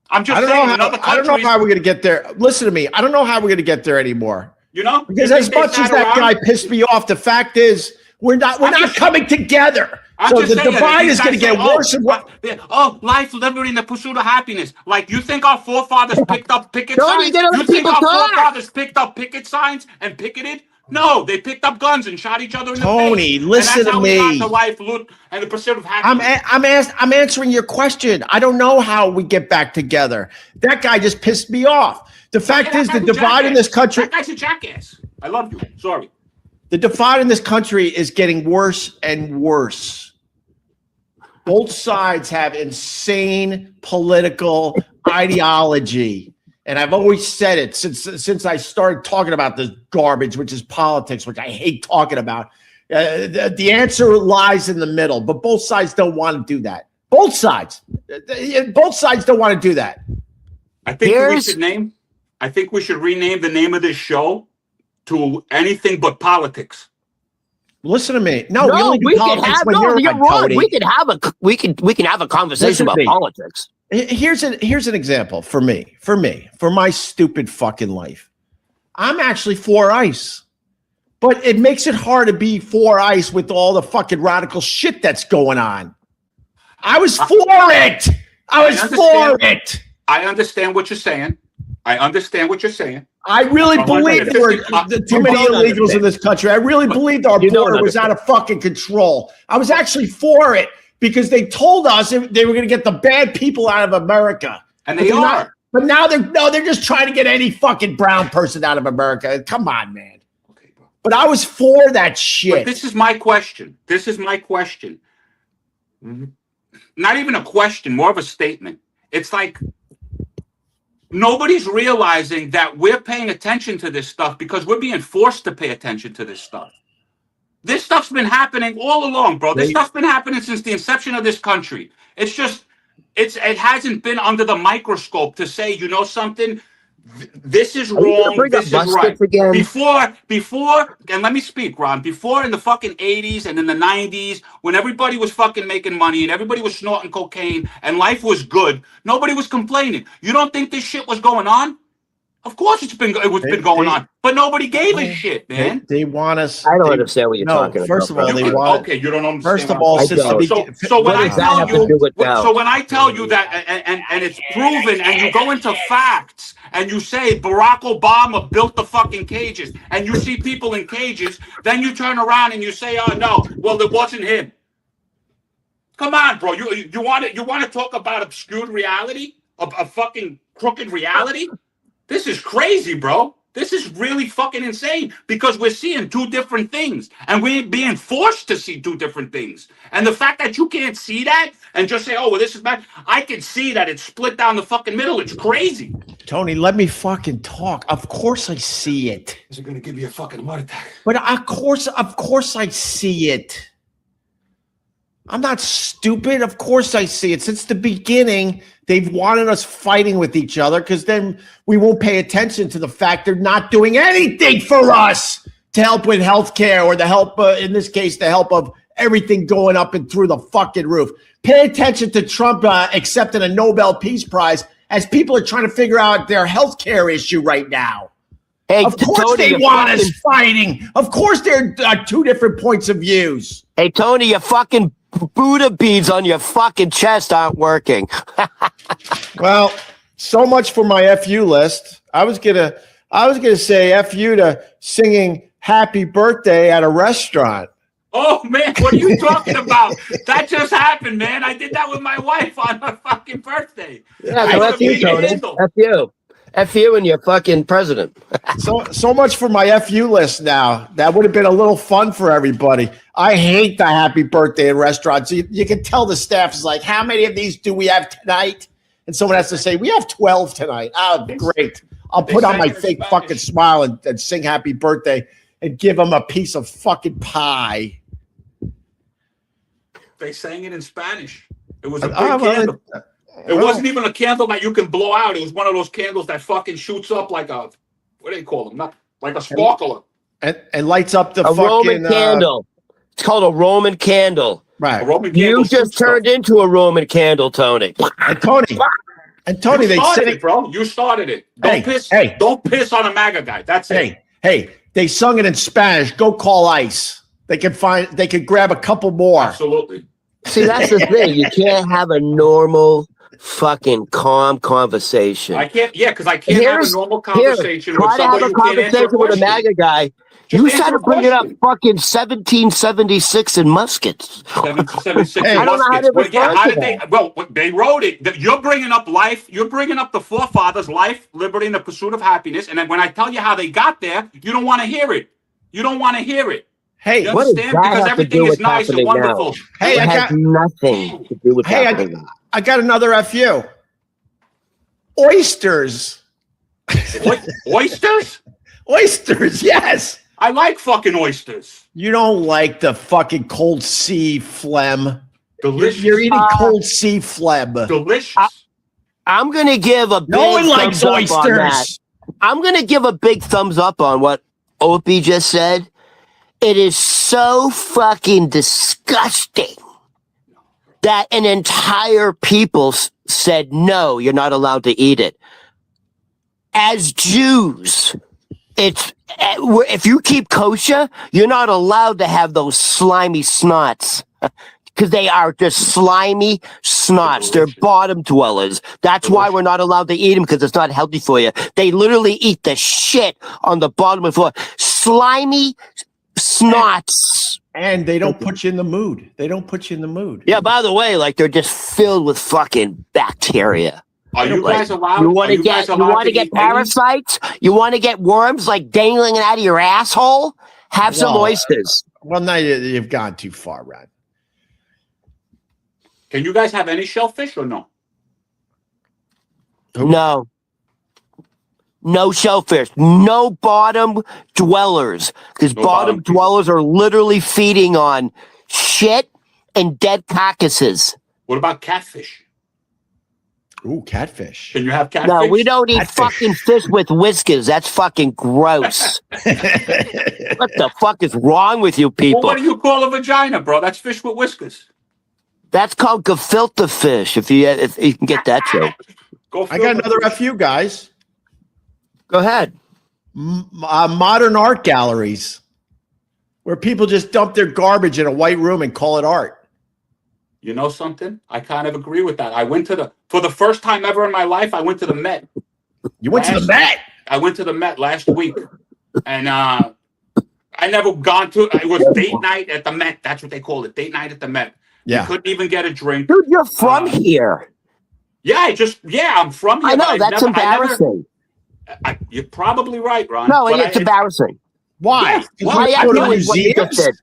I'm just saying. I don't know how we're going to get there. Listen to me. I don't know how we're going to get there anymore. Because as much as that guy pissed me off, the fact is we're not coming together. So the divide is going to get worse and worse. Life, liberty, and the pursuit of happiness. Like, you think our forefathers picked up picket signs? You think our forefathers picked up picket signs and picketed? No, they picked up guns and shot each other in the face. Tony, listen to me. We got to life, and the pursuit of happiness. I'm answering your question. I don't know how we get back together. That guy just pissed me off. The fact is, the divide in this country. That guy's a jackass. I love you. Sorry. The divide in this country is getting worse and worse. Both sides have insane political ideology. And I've always said it since I started talking about this garbage, which is politics, which I hate talking about. The answer lies in the middle, but both sides don't want to do that. Both sides don't want to do that. I think we should rename the name of this show to anything but politics. Listen to me. No, we only do politics when you're wrong. We can have a conversation about politics. Here's an example for my stupid fucking life. I'm actually for ICE, but it makes it hard to be for ICE with all the fucking radical shit that's going on. I was for it. I understand what you're saying. I really believe there were too many illegals in this country. I really believed our border was out of fucking control. I was actually for it because they told us they were going to get the bad people out of America. And they are. But now they're just trying to get any fucking brown person out of America. Come on, man. Okay, bro. But I was for that shit. But this is my question. Not even a question, more of a statement. It's like nobody's realizing that we're paying attention to this stuff because we're being forced to pay attention to this stuff. This stuff's been happening all along, bro. This stuff's been happening since the inception of this country. It's just, it hasn't been under the microscope to say, you know something, this is wrong, this is right. Before, and let me speak, Ron, before in the fucking 80s and in the 90s, when everybody was fucking making money and everybody was snorting cocaine and life was good, nobody was complaining. You don't think this shit was going on? Of course it's been going on, but nobody gave a shit, man. They want us. I don't understand what you're talking about. First of all, they want. Okay, you don't understand. First of all, so when I tell you that, and it's proven, and you go into facts, and you say Barack Obama built the fucking cages, and you see people in cages, then you turn around and you say, oh no, well it wasn't him. Come on, bro. You want to talk about obscured reality? A fucking crooked reality? This is crazy, bro. This is really fucking insane because we're seeing two different things and we're being forced to see two different things. And the fact that you can't see that and just say, oh, well, this is bad. I can see that it's split down the fucking middle. It's crazy. Tony, let me fucking talk. Of course I see it. Is it going to give you a fucking heart attack? But of course I see it. I'm not stupid. Of course I see it. Since the beginning, they've wanted us fighting with each other because then we won't pay attention to the fact they're not doing anything for us to help with healthcare or the help, in this case, the help of everything going up and through the fucking roof. Pay attention to Trump accepting a Nobel Peace Prize as people are trying to figure out their healthcare issue right now. Hey, of course Tony, they want us fighting. Of course there are two different points of views. Hey, Tony, your fucking Buddha beads on your fucking chest aren't working. Well, so much for my FU list. I was gonna say FU to singing "Happy Birthday" at a restaurant. Oh man, what are you talking about? That just happened, man. I did that with my wife on her fucking birthday. Yeah, so F you, Tony. F you. F you and your fucking president. So much for my FU list now. That would have been a little fun for everybody. I hate the happy birthday in restaurants. You can tell the staff is like, how many of these do we have tonight? And someone has to say, we have 12 tonight. Oh, great. I'll put on my fake fucking smile and sing happy birthday and give them a piece of fucking pie. They sang it in Spanish. It was a big candle. It wasn't even a candle that you can blow out. It was one of those candles that fucking shoots up like a, what do they call them? Not like a sparkler. And lights up the fucking Roman candle. It's called a Roman candle. Right. A Roman candle. You just turned into a Roman candle, Tony. And Tony, you they started said it, bro. You started it. Don't piss on a MAGA guy. That's it. Hey, they sung it in Spanish. Go call ICE. They could grab a couple more. Absolutely. See, that's the thing. You can't have a normal fucking calm conversation. I can't, because I can't have a normal conversation with try to have somebody a who can't answer conversation with a MAGA guy. You started bringing up fucking 1776 and muskets. 1776 I don't know how to respond to that. They wrote it. You're bringing up life. You're bringing up the forefathers' life, liberty, and the pursuit of happiness. And then when I tell you how they got there, you don't want to hear it. You don't want to hear it. Hey, you understand? Because everything is nice and wonderful. Now? Hey, it has nothing to do with happening. I got another FU. Oysters. Oysters? Oysters, yes. I like fucking oysters. You don't like the fucking cold sea phlegm. Delicious. You're eating cold sea phlegm. Delicious. I'm going to give a big no one likes oysters. I'm going to give a big thumbs up on what Opie just said. It is so fucking disgusting that an entire people said, no, you're not allowed to eat it. As Jews, if you keep kosher, you're not allowed to have those slimy snots because they are just slimy snots. They're bottom dwellers. That's why we're not allowed to eat them because it's not healthy for you. They literally eat the shit on the bottom of the floor. Slimy snots. And they don't put you in the mood. Yeah, by the way, like they're just filled with fucking bacteria. Are you guys allowed? You want to get parasites? You want to get worms like dangling out of your asshole? Have some oysters. Well, now you've gone too far, Rod. Can you guys have any shellfish or no? No. No shellfish. No bottom dwellers. Because bottom dwellers are literally feeding on shit and dead carcasses. What about catfish? Ooh, catfish. Can you have catfish? No, we don't eat fucking fish with whiskers. That's fucking gross. What the fuck is wrong with you people? Well, what do you call a vagina, bro? That's fish with whiskers. That's called gefilte fish, if you can get that joke. I got another FU, guys. Go ahead. Modern art galleries where people just dump their garbage in a white room and call it art. You know something? I kind of agree with that. I went for the first time ever in my life, I went to the Met. You went to the Met? I went to the Met last week. And I never gone to, it was date night at the Met. That's what they called it, date night at the Met. Yeah. You couldn't even get a drink. Dude, you're from here. Yeah, I'm from here. I know, that's embarrassing. You're probably right, Ron. No, but it's embarrassing. Why? Yeah, My Go to FU is what you just museums? did.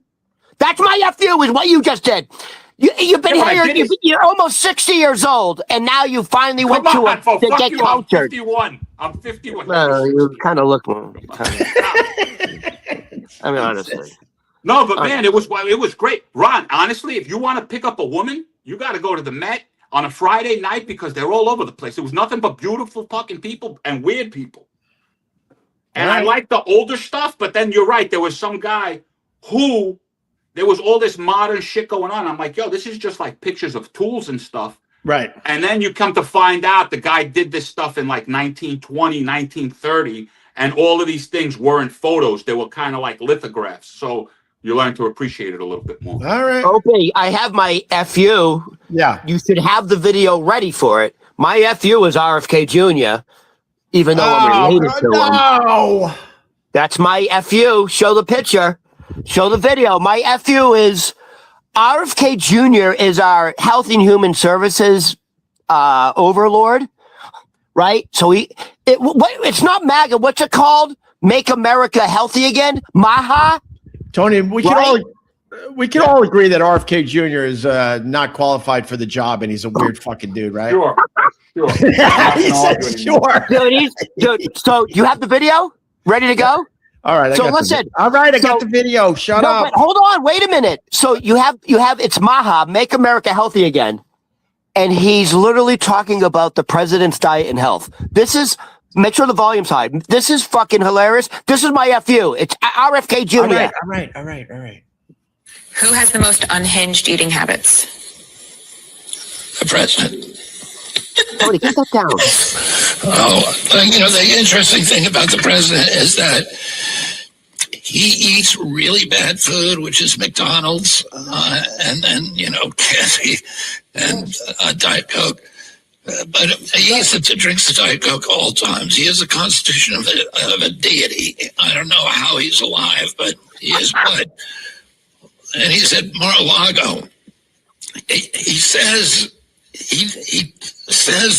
That's my FU is what you just did. You've been Yeah, but I here. did it. You're almost 60 years old, and now you finally went Come on, to fuck get you, cultured. I'm 51. You kind of look. I mean, honestly. No, but man, it was great. Ron, honestly, if you want to pick up a woman, you got to go to the Met on a Friday night because they're all over the place. It was nothing but beautiful fucking people and weird people. And I like the older stuff, but then you're right. There was some guy who there was all this modern shit going on. I'm like, yo, this is just like pictures of tools and stuff. Right. And then you come to find out the guy did this stuff in like 1920, 1930, and all of these things weren't photos. They were kind of like lithographs. So you learn to appreciate it a little bit more. All right. Okay, I have my FU. Yeah. You should have the video ready for it. My FU is RFK Jr., even though I'm related to him. No. That's my FU. Show the picture. Show the video. My FU is RFK Jr. is our Health and Human Services overlord, right? So it's not MAGA. What's it called? Make America Healthy Again? MAHA? Tony, we can all agree that RFK Jr. is not qualified for the job, and he's a weird fucking dude, right? Sure. He said sure. Dude, so you have the video ready to go? All right. So listen. All right, I got the video. Shut up. But hold on. Wait a minute. So you have it's MAHA, Make America Healthy Again, and he's literally talking about the president's diet and health. This is. Make sure the volume's high. This is fucking hilarious. This is my FU. It's RFK Jr. All right. Who has the most unhinged eating habits? The president. Tony, get that down. The interesting thing about the president is that he eats really bad food, which is McDonald's, and then, candy and Diet Coke. But he drinks the Diet Coke all times. He has a constitution of a deity. I don't know how he's alive, but he is good. And he's at Mar-a-Lago. He says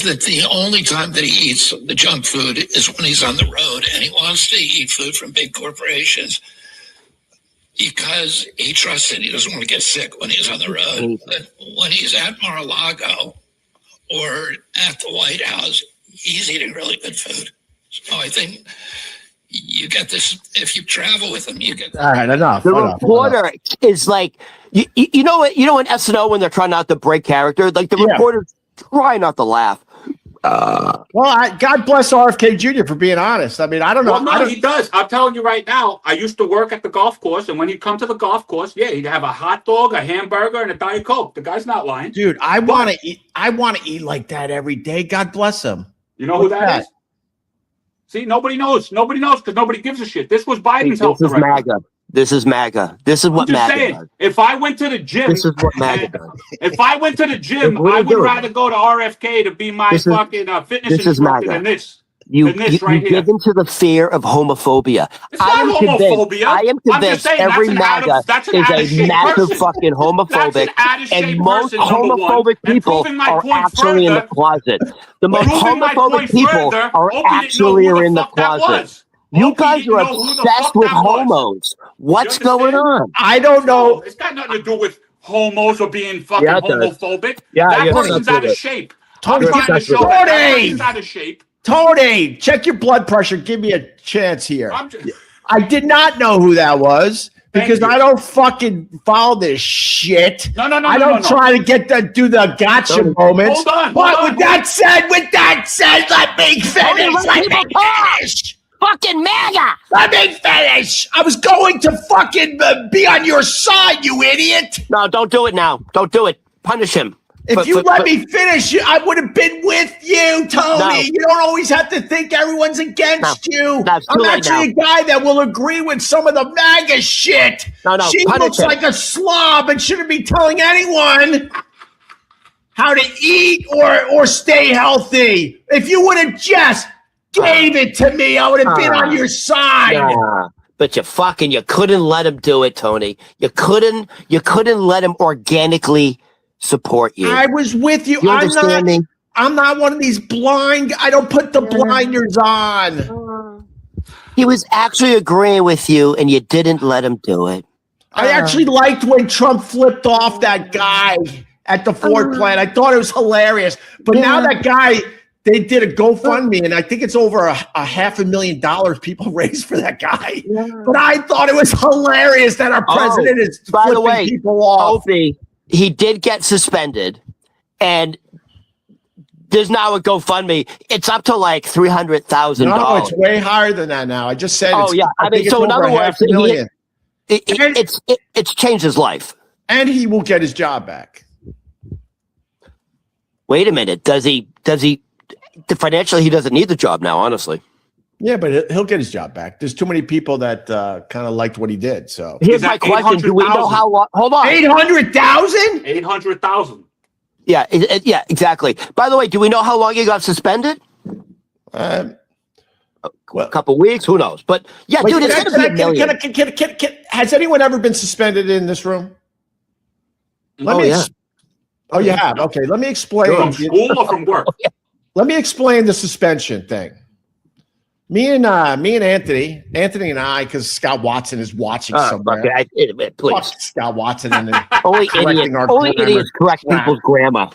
that the only time that he eats the junk food is when he's on the road, and he wants to eat food from big corporations because he trusts it. He doesn't want to get sick when he's on the road. But when he's at Mar-a-Lago or at the White House, he's eating really good food. So I think you get this, if you travel with him, you get. All right, enough. The reporter is like, you know what? You know in SNL when they're trying not to break character, like the reporters try not to laugh. God bless RFK Jr. for being honest. I mean, I don't know. Well, no, he does. I'm telling you right now. I used to work at the golf course, and when he'd come to the golf course, he'd have a hot dog, a hamburger, and a Diet Coke. The guy's not lying, dude. I want to eat. I want to eat like that every day. God bless him. You know who that is? See, nobody knows. Nobody knows because nobody gives a shit. This was Biden's health director. MAGA. This is MAGA. This is what MAGA does. If I went to the gym, this is what MAGA does. If I went to the gym, I would rather go to RFK to be my fucking fitness instructor than this. You give into the fear of homophobia. I am convinced every MAGA is a massive fucking homophobic, and most homophobic people are actually in the closet. The most homophobic people are actually in the closet. You guys are obsessed with homos. What's going on? I don't know. It's got nothing to do with homos or being fucking homophobic. Yeah, that person's out of shape. Tony, out of shape. Tony, check your blood pressure. Give me a chance here. I did not know who that was because I don't fucking follow this shit. No. I don't try to do the gotcha moments. Hold on. But with that said, let me finish. Fucking MAGA! Let me finish! I was going to fucking be on your side, you idiot! No, don't do it now. Don't do it. Punish him. If you let me finish, I would have been with you, Tony. No. You don't always have to think everyone's against you. No, I'm actually a guy that will agree with some of the MAGA shit. No, she looks like a slob and shouldn't be telling anyone how to eat or stay healthy. If you would have just gave it to me, I would have been on your side. But you couldn't let him do it, Tony. You couldn't let him organically support you. I was with you. You understand me? I'm not one of these blind. I don't put the blinders on. He was actually agreeing with you, and you didn't let him do it. I actually liked when Trump flipped off that guy at the Ford plant. I thought it was hilarious. But now that guy, they did a GoFundMe, and I think it's over a $500,000 people raised for that guy. Yeah. But I thought it was hilarious that our president is flipping people off. Opie, he did get suspended, and there's now a GoFundMe. It's up to like $300,000. No, it's way higher than that now. I just said. Oh yeah, I mean, so in other words, it's changed his life, and he will get his job back. Wait a minute, does he? Financially, he doesn't need the job now, honestly. Yeah, but he'll get his job back. There's too many people that kind of liked what he did. So here's my question: do we know how long? Hold on, 800,000. 800,000. Yeah, yeah, exactly. By the way, do we know how long he got suspended? A couple weeks, who knows? But yeah, dude, it's gonna be a million. Has anyone ever been suspended in this room? Oh, you have. Okay, let me explain. From school or from work? Let me explain the suspension thing. Me and Anthony and I, because Scott Watson is watching somewhere. Please. Scott Watson and only idiots correct people's grammar.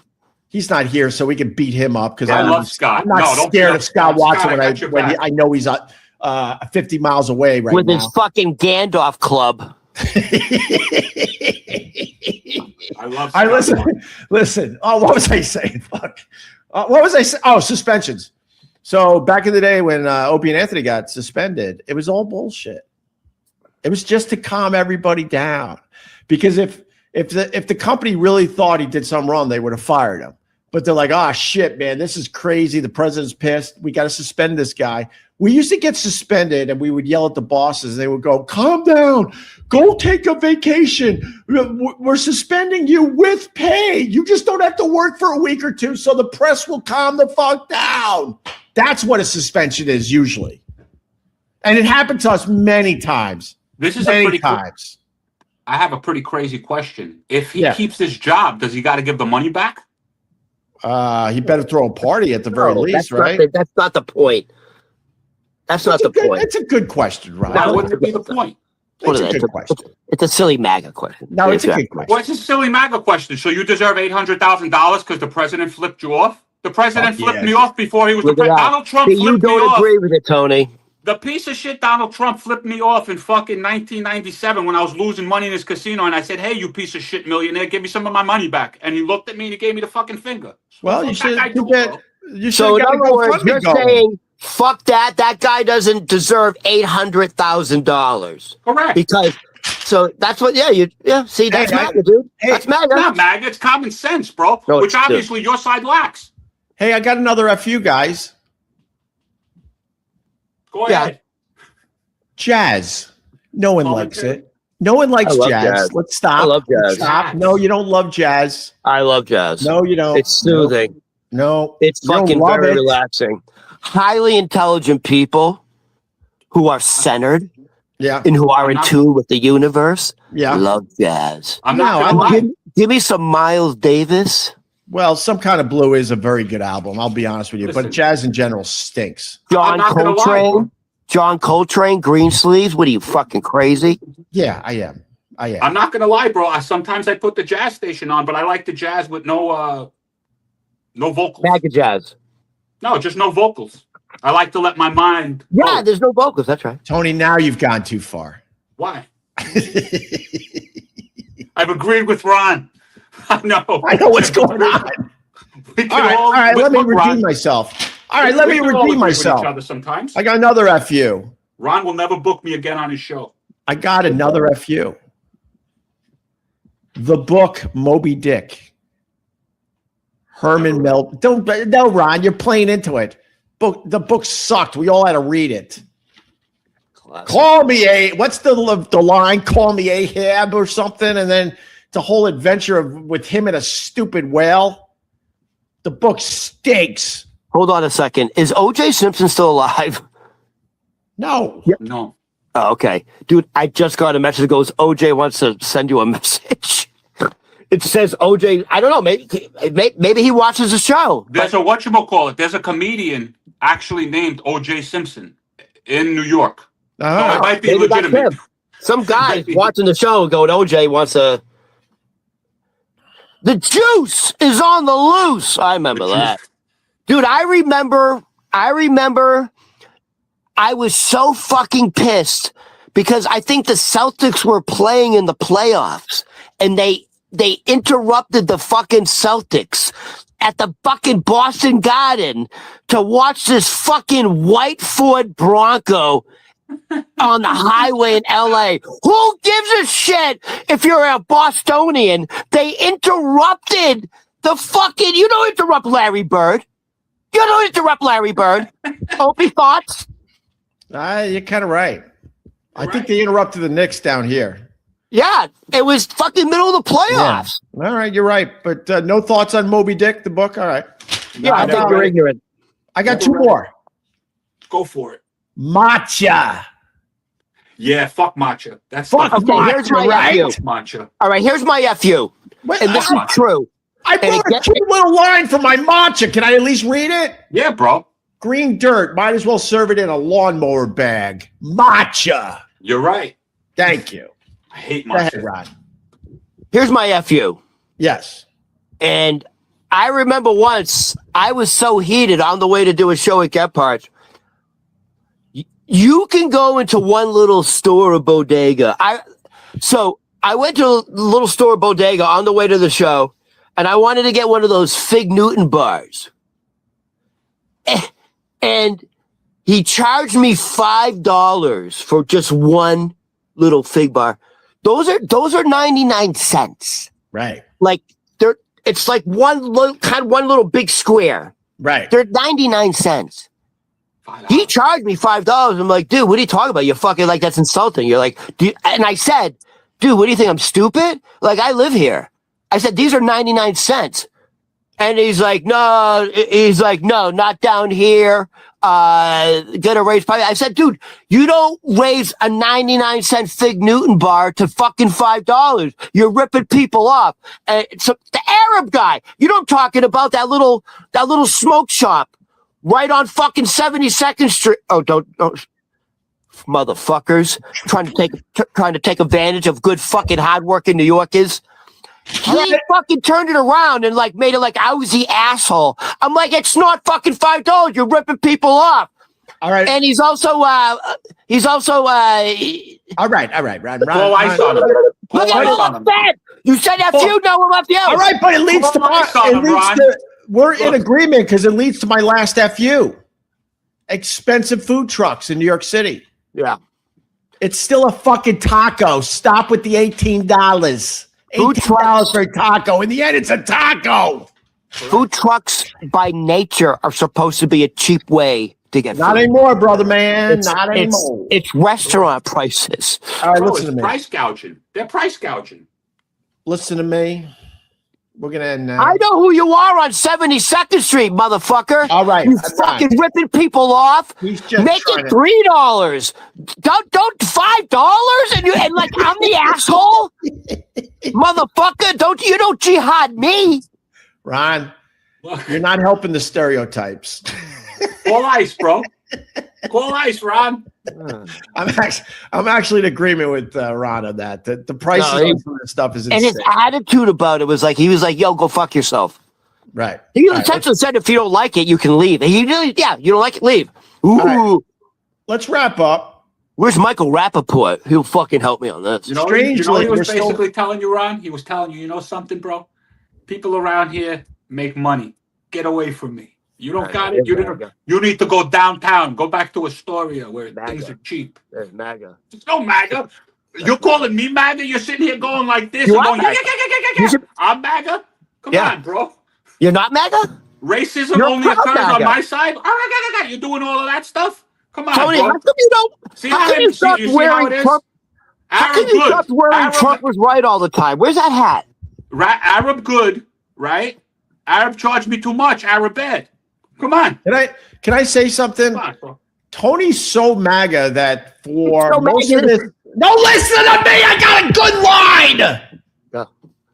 He's not here, so we can beat him up because I love Scott. I'm not scared of Scott Watson when I know he's 50 miles away right with now. His fucking Gandalf club. I love Scott. Listen. Oh, what was I saying? Fuck. What was I saying? Oh, suspensions. So back in the day when Opie and Anthony got suspended, it was all bullshit. It was just to calm everybody down, because if the company really thought he did something wrong, they would have fired him. But they're like, "Oh shit, man, this is crazy. The president's pissed. We got to suspend this guy." We used to get suspended, and we would yell at the bosses. They would go, "Calm down. Go take a vacation. We're suspending you with pay. You just don't have to work for a week or two, so the press will calm the fuck down." That's what a suspension is usually. And it happened to us many times. This is many times. I have a pretty crazy question. If he keeps his job, does he got to give the money back? He better throw a party at the very least, right? That's not the point. That's not the point. It's a good question, Ron. Why wouldn't it be the point? It's a good question. It's a silly MAGA question. No, it's a good question. Well, it's a silly MAGA question. So you deserve $800,000 because the president flipped you off? The president flipped me off before he was the president. Donald Trump flipped me off. You don't agree with it, Tony. The piece of shit Donald Trump flipped me off in fucking 1997 when I was losing money in his casino, and I said, "Hey, you piece of shit millionaire, give me some of my money back." And he looked at me and he gave me the fucking finger. Well, you should get. So in other words, you're saying, fuck that. That guy doesn't deserve $800,000. Correct. Because that's what. See, that's MAGA, dude. That's MAGA. It's not MAGA. It's common sense, bro. No, which obviously your side lacks. Hey, I got another FU, guys. Go ahead. Jazz. No one likes it. No one likes jazz. Let's stop. I love jazz. Stop. No, you don't love jazz. I love jazz. No, you don't. It's soothing. No. It's fucking very relaxing. Highly intelligent people who are centered and who are in tune with the universe love jazz. Give me some Miles Davis. Well, Some Kind of Blue is a very good album. I'll be honest with you. But jazz in general stinks. John Coltrane, Green Sleeves. What are you, fucking crazy? Yeah, I am. I'm not going to lie, bro. Sometimes I put the jazz station on, but I like the jazz with no vocals. MAGA jazz. No, just no vocals. I like to let my mind go. There's no vocals. That's right. Tony, now you've gone too far. Why? I've agreed with Ron. I know what's going on. All right, let me redeem myself. All right, let me redeem myself. Sometimes. I got another FU. Ron will never book me again on his show. I got another FU. The book Moby Dick. Herman Melville. No, Ron, you're playing into it. The book sucked. We all had to read it. Classic. Call me what's the line? Call me Ahab or something, and then it's a whole adventure with him and a stupid whale. The book stinks. Hold on a second. Is O.J. Simpson still alive? No. No. Oh, okay. Dude, I just got a message that goes, O.J. wants to send you a message. It says OJ. I don't know. Maybe he watches the show. There's a whatchamacallit. There's a comedian actually named OJ Simpson in New York. So it might be legitimate. Some guy watching the show going, OJ wants a. The juice is on the loose. I remember that. Dude, I remember I was so fucking pissed because I think the Celtics were playing in the playoffs and they interrupted the fucking Celtics at the fucking Boston Garden to watch this fucking white Ford Bronco on the highway in LA. Who gives a shit if you're a Bostonian? They interrupted the fucking, you don't interrupt Larry Bird. You don't interrupt Larry Bird. Opie, thoughts? You're kind of right. I think they interrupted the Knicks down here. Yeah, it was fucking middle of the playoffs. Yeah. All right, you're right. But no thoughts on Moby Dick, the book? All right. Yeah, I think you're ignorant. I got two more. Go for it. Matcha. Yeah, fuck matcha. That's fuck. Okay, here's my FU. Matcha. All right, here's my FU. And this is true. I wrote a cute little line for my matcha. Can I at least read it? Yeah, bro. Green dirt. Might as well serve it in a lawnmower bag. Matcha. You're right. Thank you. I hate matcha. Go ahead, Ron. Here's my FU. Yes. And I remember once I was so heated on the way to do a show at Gephardt. You can go into one little store or bodega. So I went to a little store or bodega on the way to the show, and I wanted to get one of those Fig Newton bars. And he charged me $5 for just one little fig bar. Those are 99 cents. Right. Like it's like one little big square. Right. They're 99 cents. He charged me $5. I'm like, dude, what are you talking about? You're fucking like, that's insulting. You're like, and I said, dude, what do you think? I'm stupid? Like, I live here. I said, these are 99 cents. And he's like, no, not down here. Gonna raise price. I said, dude, you don't raise a 99-cent Fig Newton bar to fucking $5. You're ripping people off. And so the Arab guy, you know what I'm talking about? That little smoke shop right on fucking 72nd Street. Oh, don't motherfuckers trying to take advantage of good fucking hardworking New Yorkers. He fucking turned it around and like made it like I was the asshole. I'm like, it's not fucking $5. You're ripping people off. All right. And he's also all right. Ron. All ice on him. Look at what I said. You said FU, no one left you. All right, but it leads to we're in agreement because it leads to my last FU. Expensive food trucks in New York City. Yeah. It's still a fucking taco. Stop with the $18. $18 for a taco. In the end, it's a taco. Food trucks by nature are supposed to be a cheap way to get Not food. anymore, brother man. Not anymore. It's restaurant prices. All right, listen to me. Price gouging. They're price gouging. Listen to me. We're going to end now. I know who you are on 72nd Street, motherfucker. All right. You fucking ripping people off. He's just Make it $3. Don't $5 and like I'm the asshole. Motherfucker, don't jihad me. Ron, you're not helping the stereotypes. Call ice, bro. Call ice, Ron. I'm actually in agreement with Ron on that. The prices of this stuff is insane. And his attitude about it was like, he was like, yo, go fuck yourself. Right. He essentially said, if you don't like it, you can leave. And you don't like it, leave. Ooh. Right. Let's wrap up. Where's Michael Rappaport? He'll fucking help me on this. You know what he was basically telling you, Ron? He was telling you, you know something, bro? People around here make money. Get away from me. You don't got it. You need to go downtown. Go back to Astoria where things are cheap. There's MAGA. There's no MAGA. You're calling me MAGA? You're sitting here going like this. And going, I'm MAGA? Come on, bro. You're not MAGA? Racism only occurs on my side? You're doing all of that stuff? Come on, Tony, bro. How come you don't? How can you stop wearing Trump? How can you stop wearing Trump was right all the time? Where's that hat? Arab good, right? Arab charged me too much. Arab bad. Come on. Can I say something? Come on, bro. Tony's so MAGA that for most of this. No, listen to me. I got a good line.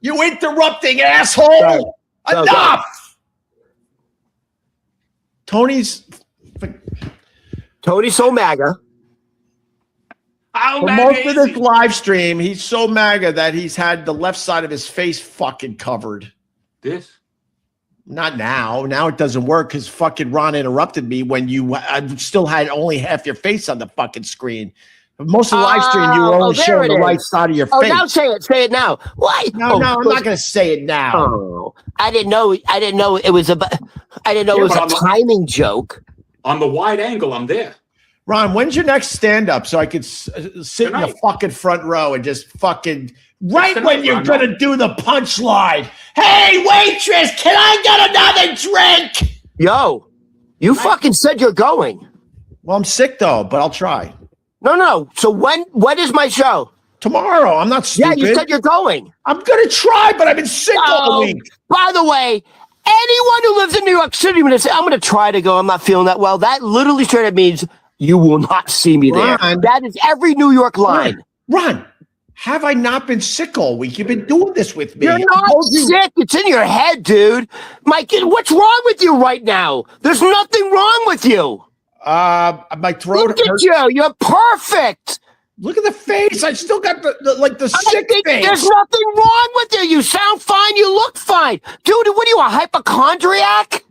You interrupting asshole! Go. Enough! Tony's so MAGA. For most of this live stream, he's so MAGA that he's had the left side of his face fucking covered. This? Not now. Now it doesn't work because fucking Ron interrupted me when you still had only half your face on the fucking screen. Most of the live stream, you were only showing the right side of your face. Now say it. Say it now. Why? No, I'm not going to say it now. Oh, I didn't know it was a timing joke. On the wide angle, I'm there. Ron, when's your next stand-up so I could sit in the fucking front row and just fucking when you're going to do the punchline. Hey, waitress, can I get another drink? Yo, you fucking said you're going. Well, I'm sick, though, but I'll try. No. So when is my show? Tomorrow. I'm not stupid. Yeah, you said you're going. I'm going to try, but I've been sick all week. By the way, anyone who lives in New York City, when they say, I'm going to try to go, I'm not feeling that well, that literally straight up means you will not see me there. That is every New York line. Ron, have I not been sick all week? You've been doing this with me. You're not sick. It's in your head, dude. Mike, what's wrong with you right now? There's nothing wrong with you. My throat hurts. Look at you. You're perfect. Look at the face. I still got the sick face. There's nothing wrong with you. You sound fine. You look fine. Dude, what are you, a hypochondriac?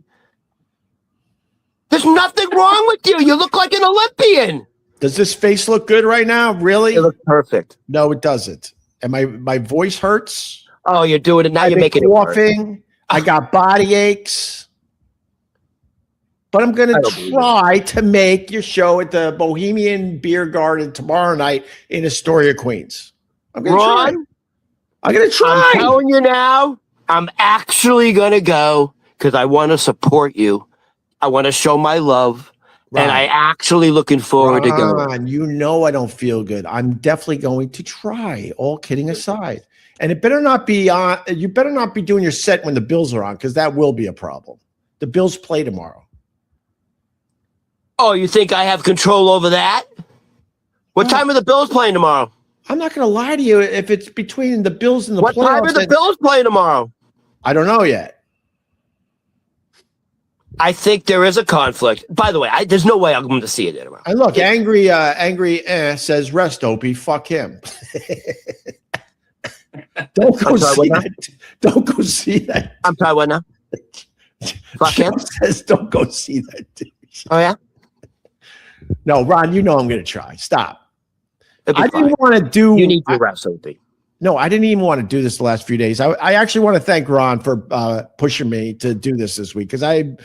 There's nothing wrong with you. You look like an Olympian. Does this face look good right now? Really? It looks perfect. No, it doesn't. And my voice hurts. Oh, you're doing it now. You're making coughing. I got body aches. But I'm going to try to make your show at the Bohemian Beer Garden tomorrow night in Astoria, Queens. I'm going to try. I'm going to try. I'm telling you now, I'm actually going to go because I want to support you. I want to show my love. And I actually looking forward to going. You know I don't feel good. I'm definitely going to try, all kidding aside. And it better not be on. You better not be doing your set when the Bills are on because that will be a problem. The Bills play tomorrow. Oh, you think I have control over that? What time are the Bills playing tomorrow? I'm not going to lie to you. If it's between the Bills and the playoffs. What time are the Bills playing tomorrow? I don't know yet. I think there is a conflict. By the way, there's no way I'm going to see it tomorrow. And look, angry says, rest, Opie. Fuck him. Don't go see that. Don't go see that. I'm sorry, what now? Fuck him? Says, don't go see that dude. Oh, yeah? No, Ron, you know I'm going to try. Stop. I didn't want to do. You need to rest, Opie. No, I didn't even want to do this the last few days. I actually want to thank Ron for pushing me to do this week because I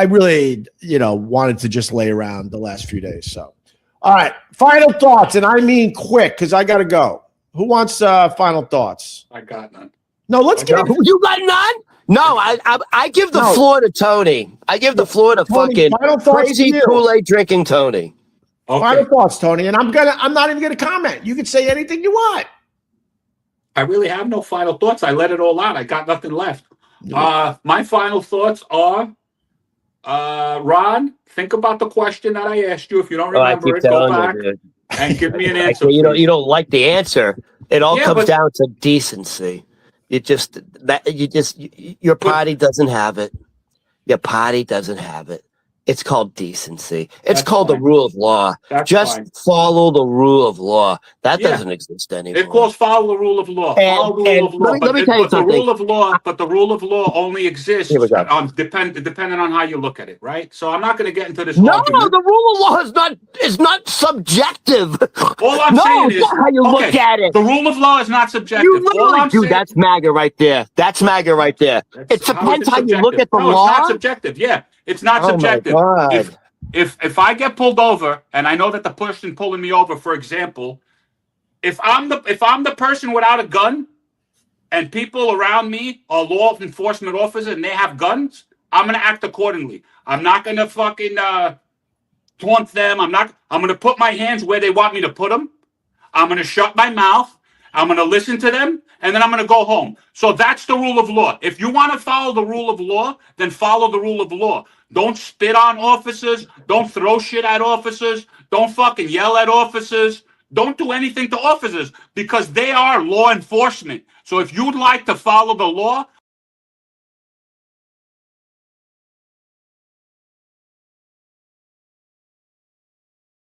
really, wanted to just lay around the last few days. So, all right, final thoughts, and I mean quick because I got to go. Who wants final thoughts? I got none. No, let's get. You got none? No, I give the floor to Tony. I give the floor to Tony, fucking crazy Kool-Aid drinking Tony. Okay. Final thoughts, Tony, and I'm not even gonna comment. You can say anything you want. I really have no final thoughts. I let it all out. I got nothing left. My final thoughts are, Ron, think about the question that I asked you. If you don't remember it, go back and give me an answer. You don't like the answer. It all comes down to decency. Your party doesn't have it. Your party doesn't have it. It's called decency. It's called the rule of law. Just follow the rule of law. That doesn't exist anymore. It calls follow the rule of law. Follow the rule of law. Let me tell you something. But the rule of law only exists depending on how you look at it, right? So I'm not going to get into this argument. No, the rule of law is not subjective. All I'm saying is how you look at it. The rule of law is not subjective. Dude, that's MAGA right there. That's MAGA right there. It depends how you look at the law. It's not subjective. Yeah. It's not subjective. If I get pulled over, and I know that the person pulling me over, for example, if I'm the person without a gun, and people around me are law enforcement officers and they have guns, I'm gonna act accordingly. I'm not gonna fucking taunt them. I'm gonna put my hands where they want me to put them. I'm gonna shut my mouth. I'm gonna listen to them, and then I'm gonna go home. So that's the rule of law. If you want to follow the rule of law, then follow the rule of law. Don't spit on officers. Don't throw shit at officers. Don't fucking yell at officers. Don't do anything to officers because they are law enforcement. So if you'd like to follow the law,